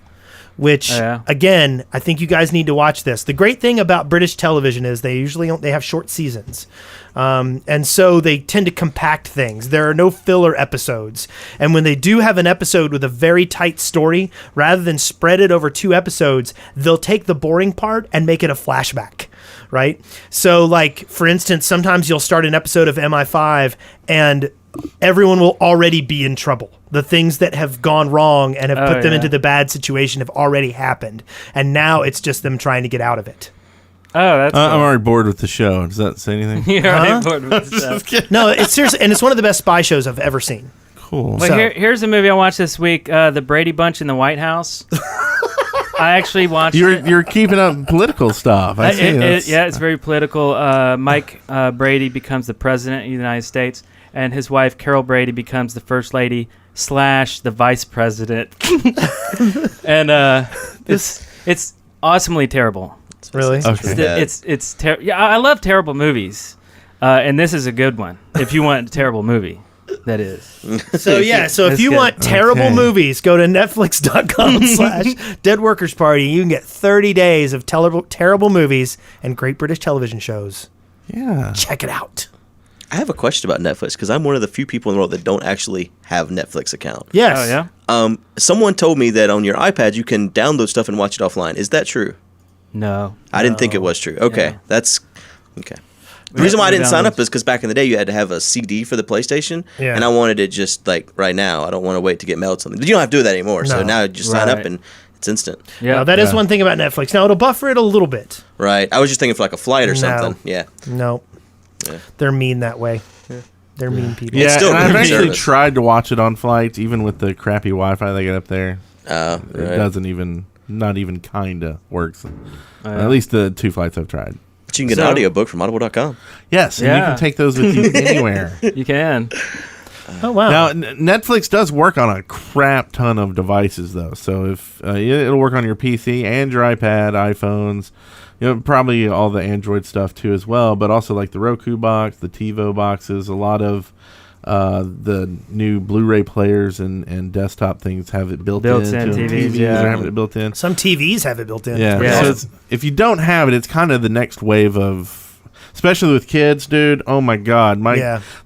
Speaker 4: Which, again, I think you guys need to watch this. The great thing about British television is they have short seasons. And so they tend to compact things. There are no filler episodes. And when they do have an episode with a very tight story, rather than spread it over 2 episodes, they'll take the boring part and make it a flashback. Right? So, like, for instance, sometimes you'll start an episode of MI5 and everyone will already be in trouble. The things that have gone wrong and have put them into the bad situation have already happened. And now it's just them trying to get out of it.
Speaker 5: Oh, that's
Speaker 3: I'm already bored with the show. Does that say anything?
Speaker 5: You're already bored with this stuff.
Speaker 4: No, it's seriously, and it's one of the best spy shows I've ever seen.
Speaker 3: Cool.
Speaker 5: Well,
Speaker 4: So-
Speaker 5: here's a movie I watched this week, The Brady Bunch in the White House. I actually watched it.
Speaker 3: You're keeping up political stuff. I see.
Speaker 5: It's very political. Mike Brady becomes the president of the United States, and his wife, Carol Brady, becomes the first lady / the vice president. And it's awesomely terrible.
Speaker 4: Really?
Speaker 3: Okay.
Speaker 5: I love terrible movies, and this is a good one. If you want a terrible movie, that is.
Speaker 4: So if
Speaker 5: That's
Speaker 4: you
Speaker 5: good.
Speaker 4: want terrible
Speaker 3: Okay.
Speaker 4: movies, go to netflix.com/deadworkersparty. You can get 30 days of terrible movies and great British television shows.
Speaker 3: Yeah.
Speaker 4: Check it out.
Speaker 6: I have a question about Netflix because I'm one of the few people in the world that don't actually have Netflix account.
Speaker 4: Yes.
Speaker 5: Oh yeah.
Speaker 6: Someone told me that on your iPad you can download stuff and watch it offline. Is that true?
Speaker 5: No.
Speaker 6: I didn't think it was true. Okay,
Speaker 5: Yeah.
Speaker 6: that's okay. The reason why I didn't sign
Speaker 5: downloads.
Speaker 6: up is because back in the day you had to have a CD for the PlayStation,
Speaker 4: Yeah.
Speaker 6: and I wanted it just like right now. I don't want to wait to get mailed something. But you don't have to do that anymore. So
Speaker 4: No.
Speaker 6: now you just sign up
Speaker 5: Right.
Speaker 6: and it's instant.
Speaker 5: Yeah.
Speaker 4: Now, that is one thing about Netflix. Now, it'll buffer it a little bit.
Speaker 6: Right. I was just thinking for like a flight or
Speaker 4: No.
Speaker 6: something. Yeah.
Speaker 4: No.
Speaker 6: Yeah.
Speaker 4: They're mean that way. They're mean people.
Speaker 3: Yeah,
Speaker 6: still
Speaker 3: and
Speaker 6: a
Speaker 3: I've
Speaker 6: good
Speaker 3: actually
Speaker 6: service.
Speaker 3: tried to watch it on flights, even with the crappy Wi-Fi they get up there. It
Speaker 6: Right.
Speaker 3: doesn't even, not even kinda works. At least the 2 flights I've tried.
Speaker 6: But you can get an audiobook from audible.com.
Speaker 3: Yes, and you
Speaker 5: Yeah.
Speaker 3: can take those with you anywhere.
Speaker 5: You can.
Speaker 4: Oh, wow.
Speaker 3: Now, Netflix does work on a crap ton of devices, though. So if it'll work on your PC and your iPad, iPhones, probably all the Android stuff too as well. But also like the Roku box, the TiVo boxes, a lot of the new Blu-ray players and desktop things have it built in.
Speaker 5: TVs,
Speaker 3: are having it built in.
Speaker 4: Some TVs have it built in.
Speaker 3: Yeah.
Speaker 5: Yeah.
Speaker 3: So if you don't have it, it's kind of the next wave of, especially with kids, dude. Oh my God,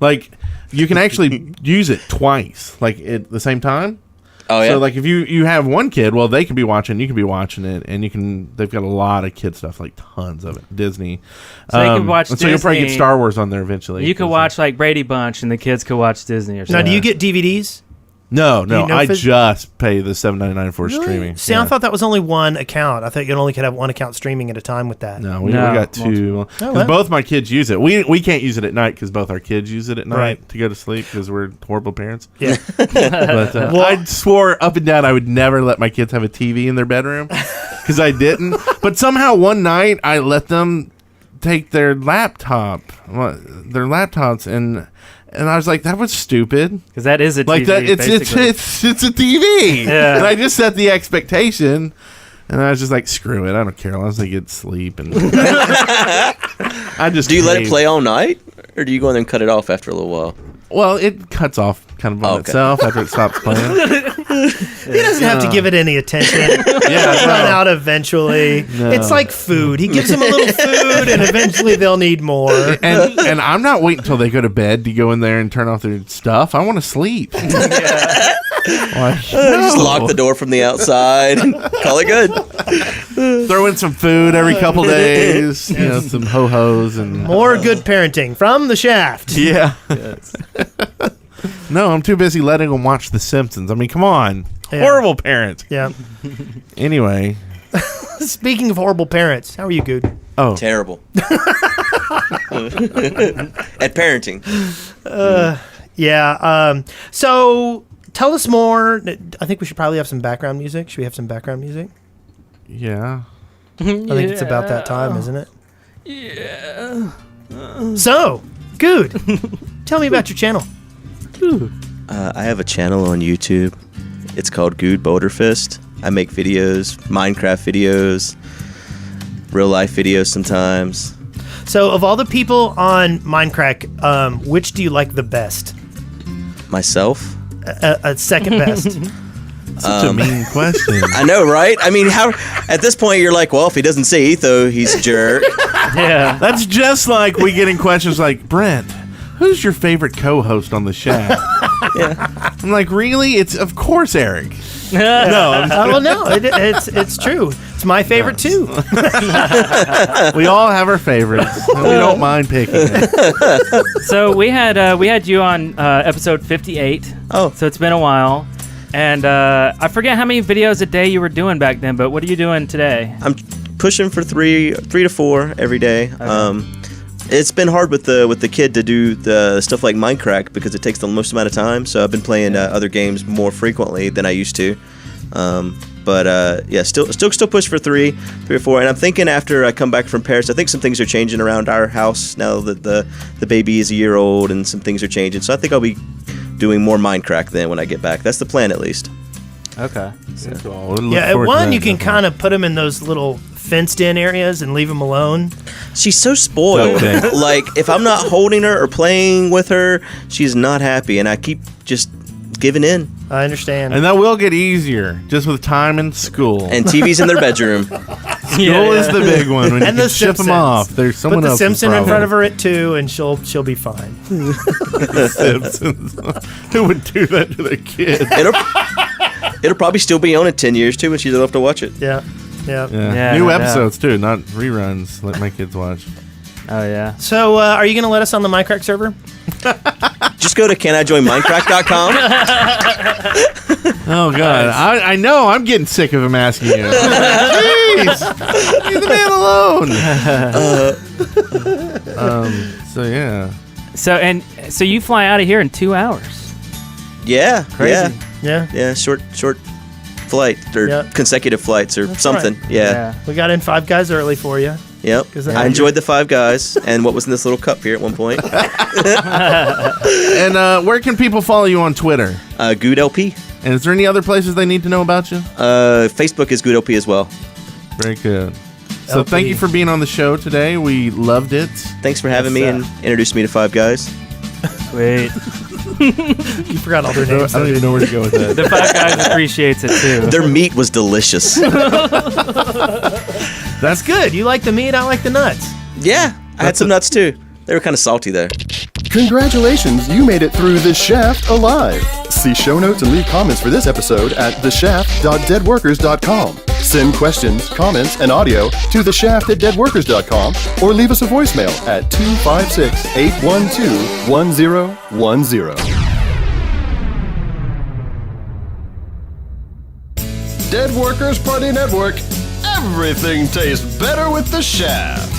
Speaker 3: like you can actually use it twice, like at the same time.
Speaker 6: Oh yeah.
Speaker 3: So like if you have one kid, well, they can be watching, you can be watching it, and they've got a lot of kid stuff, like tons of it. Disney.
Speaker 5: So you can watch
Speaker 3: and so you'll probably get
Speaker 5: Disney.
Speaker 3: Star Wars on there eventually.
Speaker 5: You could watch like Brady Bunch, and the kids could watch Disney or
Speaker 4: Now,
Speaker 5: something.
Speaker 4: do you get DVDs?
Speaker 3: No,
Speaker 4: you know
Speaker 3: I
Speaker 4: phys-
Speaker 3: just pay the $7.99 for streaming.
Speaker 4: See, I thought that was only one account. I thought you only could have one account streaming at a time with that.
Speaker 3: No, we
Speaker 5: No,
Speaker 3: got two.
Speaker 4: Oh,
Speaker 3: Because
Speaker 4: well.
Speaker 3: both my kids use it. We can't use it at night because both our kids use it at night
Speaker 4: Right.
Speaker 3: to go to sleep because we're horrible parents.
Speaker 4: Yeah.
Speaker 3: But I swore up and down I would never let my kids have a TV in their bedroom because I didn't. But somehow one night I let them take their laptops, and I was like, that was stupid.
Speaker 5: Because that is a TV,
Speaker 3: Like that, it's a TV.
Speaker 5: Yeah.
Speaker 3: And I just set the expectation, and I was just like, screw it, I don't care. As long as they get sleep, and I just
Speaker 6: Do you let it
Speaker 3: hate-
Speaker 6: play all night, or do you go in there and cut it off after a little while?
Speaker 3: Well, it cuts off kind of on itself after it stops playing.
Speaker 4: He doesn't have to give it any attention.
Speaker 3: Yeah,
Speaker 4: It'll run out eventually.
Speaker 3: No.
Speaker 4: It's like food. He gives them a little food, and eventually they'll need more.
Speaker 3: And I'm not waiting until they go to bed to go in there and turn off their stuff. I want to sleep. Like,
Speaker 6: Just lock the door from the outside and call it good.
Speaker 3: Throw in some food every couple days. Some ho-hos and
Speaker 4: More good parenting from the Shaft.
Speaker 3: yeah. No, I'm too busy letting them watch The Simpsons. I mean, come on.
Speaker 4: Yeah.
Speaker 3: Horrible parent.
Speaker 4: Yeah.
Speaker 3: Anyway.
Speaker 4: Speaking of horrible parents, how are you, Guude?
Speaker 3: Oh.
Speaker 6: Terrible. At parenting.
Speaker 4: Yeah. So tell us more. I think we should probably have some background music. Should we have some background music?
Speaker 3: Yeah.
Speaker 4: I think it's about that time, isn't it? Yeah. So, Guude, tell me about your channel.
Speaker 6: I have a channel on YouTube. It's called Guude Boulderfist. I make videos, Minecraft videos, real life videos sometimes.
Speaker 4: So, of all the people on Mindcrack, which do you like the best?
Speaker 6: Myself?
Speaker 4: Second best.
Speaker 3: Such a mean question.
Speaker 6: I know, right? I mean, how? At this point, you're like, well, if he doesn't say Etho, he's a jerk.
Speaker 5: Yeah.
Speaker 3: That's just like we getting questions like, Brent, who's your favorite co-host on the Shaft?
Speaker 6: Yeah.
Speaker 3: I'm like, really? It's of course Eric. No,
Speaker 4: Well, no, it's true. It's my favorite too.
Speaker 3: we all have our favorites. And we don't mind picking it.
Speaker 5: So we had you on episode 58.
Speaker 6: Oh.
Speaker 5: So it's been a while. And I forget how many videos a day you were doing back then, but what are you doing today?
Speaker 6: I'm pushing for three to four every day. Okay. It's been hard with the kid to do the stuff like Mindcrack because it takes the most amount of time. So I've been playing other games more frequently than I used to. But still push for three or four. And I'm thinking after I come back from Paris, I think some things are changing around our house now that the baby is a year old and some things are changing. So I think I'll be doing more Mindcrack then when I get back. That's the plan at least.
Speaker 5: Okay.
Speaker 4: Yeah, at one you can kind of put them in those little fenced-in areas and leave them alone.
Speaker 6: She's so spoiled.
Speaker 3: Okay.
Speaker 6: Like, if I'm not holding her or playing with her, she's not happy, and I keep just giving in.
Speaker 4: I understand.
Speaker 3: And that will get easier just with time in school.
Speaker 6: And TV's in their bedroom.
Speaker 3: School is the big one. When
Speaker 4: and
Speaker 3: you
Speaker 4: the
Speaker 3: ship them
Speaker 4: Simpsons.
Speaker 3: off, there's someone
Speaker 4: Put the
Speaker 3: else's
Speaker 4: Simpson in
Speaker 3: problem.
Speaker 4: front of her at 2, and she'll be fine.
Speaker 3: Simpsons. Who would do that to their kid?
Speaker 6: It'll probably still be on in 10 years, too, when she's old enough to watch it.
Speaker 4: Yeah.
Speaker 3: Yeah. New episodes, too, not reruns. Let my kids watch.
Speaker 5: Oh, yeah.
Speaker 4: So, are you going to let us on the Minecraft server?
Speaker 6: Just go to canijoinminecraft.com.
Speaker 3: Oh, God. I know. I'm getting sick of him asking you. Jeez. Leave the man alone. So, yeah.
Speaker 5: So you fly out of here in 2 hours.
Speaker 6: Yeah.
Speaker 5: Crazy.
Speaker 6: Yeah, short flight or consecutive flights or
Speaker 4: That's
Speaker 6: something.
Speaker 4: right.
Speaker 6: Yeah.
Speaker 4: We got in 5 guys early for you.
Speaker 6: Yep. I enjoyed the 5 guys and what was in this little cup here at one point.
Speaker 3: And where can people follow you on Twitter?
Speaker 6: Guude LP.
Speaker 3: And is there any other places they need to know about you?
Speaker 6: Facebook is Guude LP as well.
Speaker 3: Very good. So
Speaker 4: LP.
Speaker 3: thank you for being on the show today. We loved it.
Speaker 6: Thanks for having me and introducing me to 5 guys.
Speaker 5: Wait.
Speaker 4: You forgot all their names.
Speaker 3: I don't even know where to go with that.
Speaker 5: The 5 guys appreciates it, too.
Speaker 6: Their meat was delicious.
Speaker 4: That's good. You like the meat, I like the nuts.
Speaker 6: Yeah, I had some nuts too. They were kind of salty though.
Speaker 2: Congratulations, you made it through The Shaft alive. See show notes and leave comments for this episode at theshaft.deadworkers.com. Send questions, comments, and audio to theshaft@deadworkers.com or leave us a voicemail at 256-812-1010. Dead Workers Party Network. Everything tastes better with The Shaft.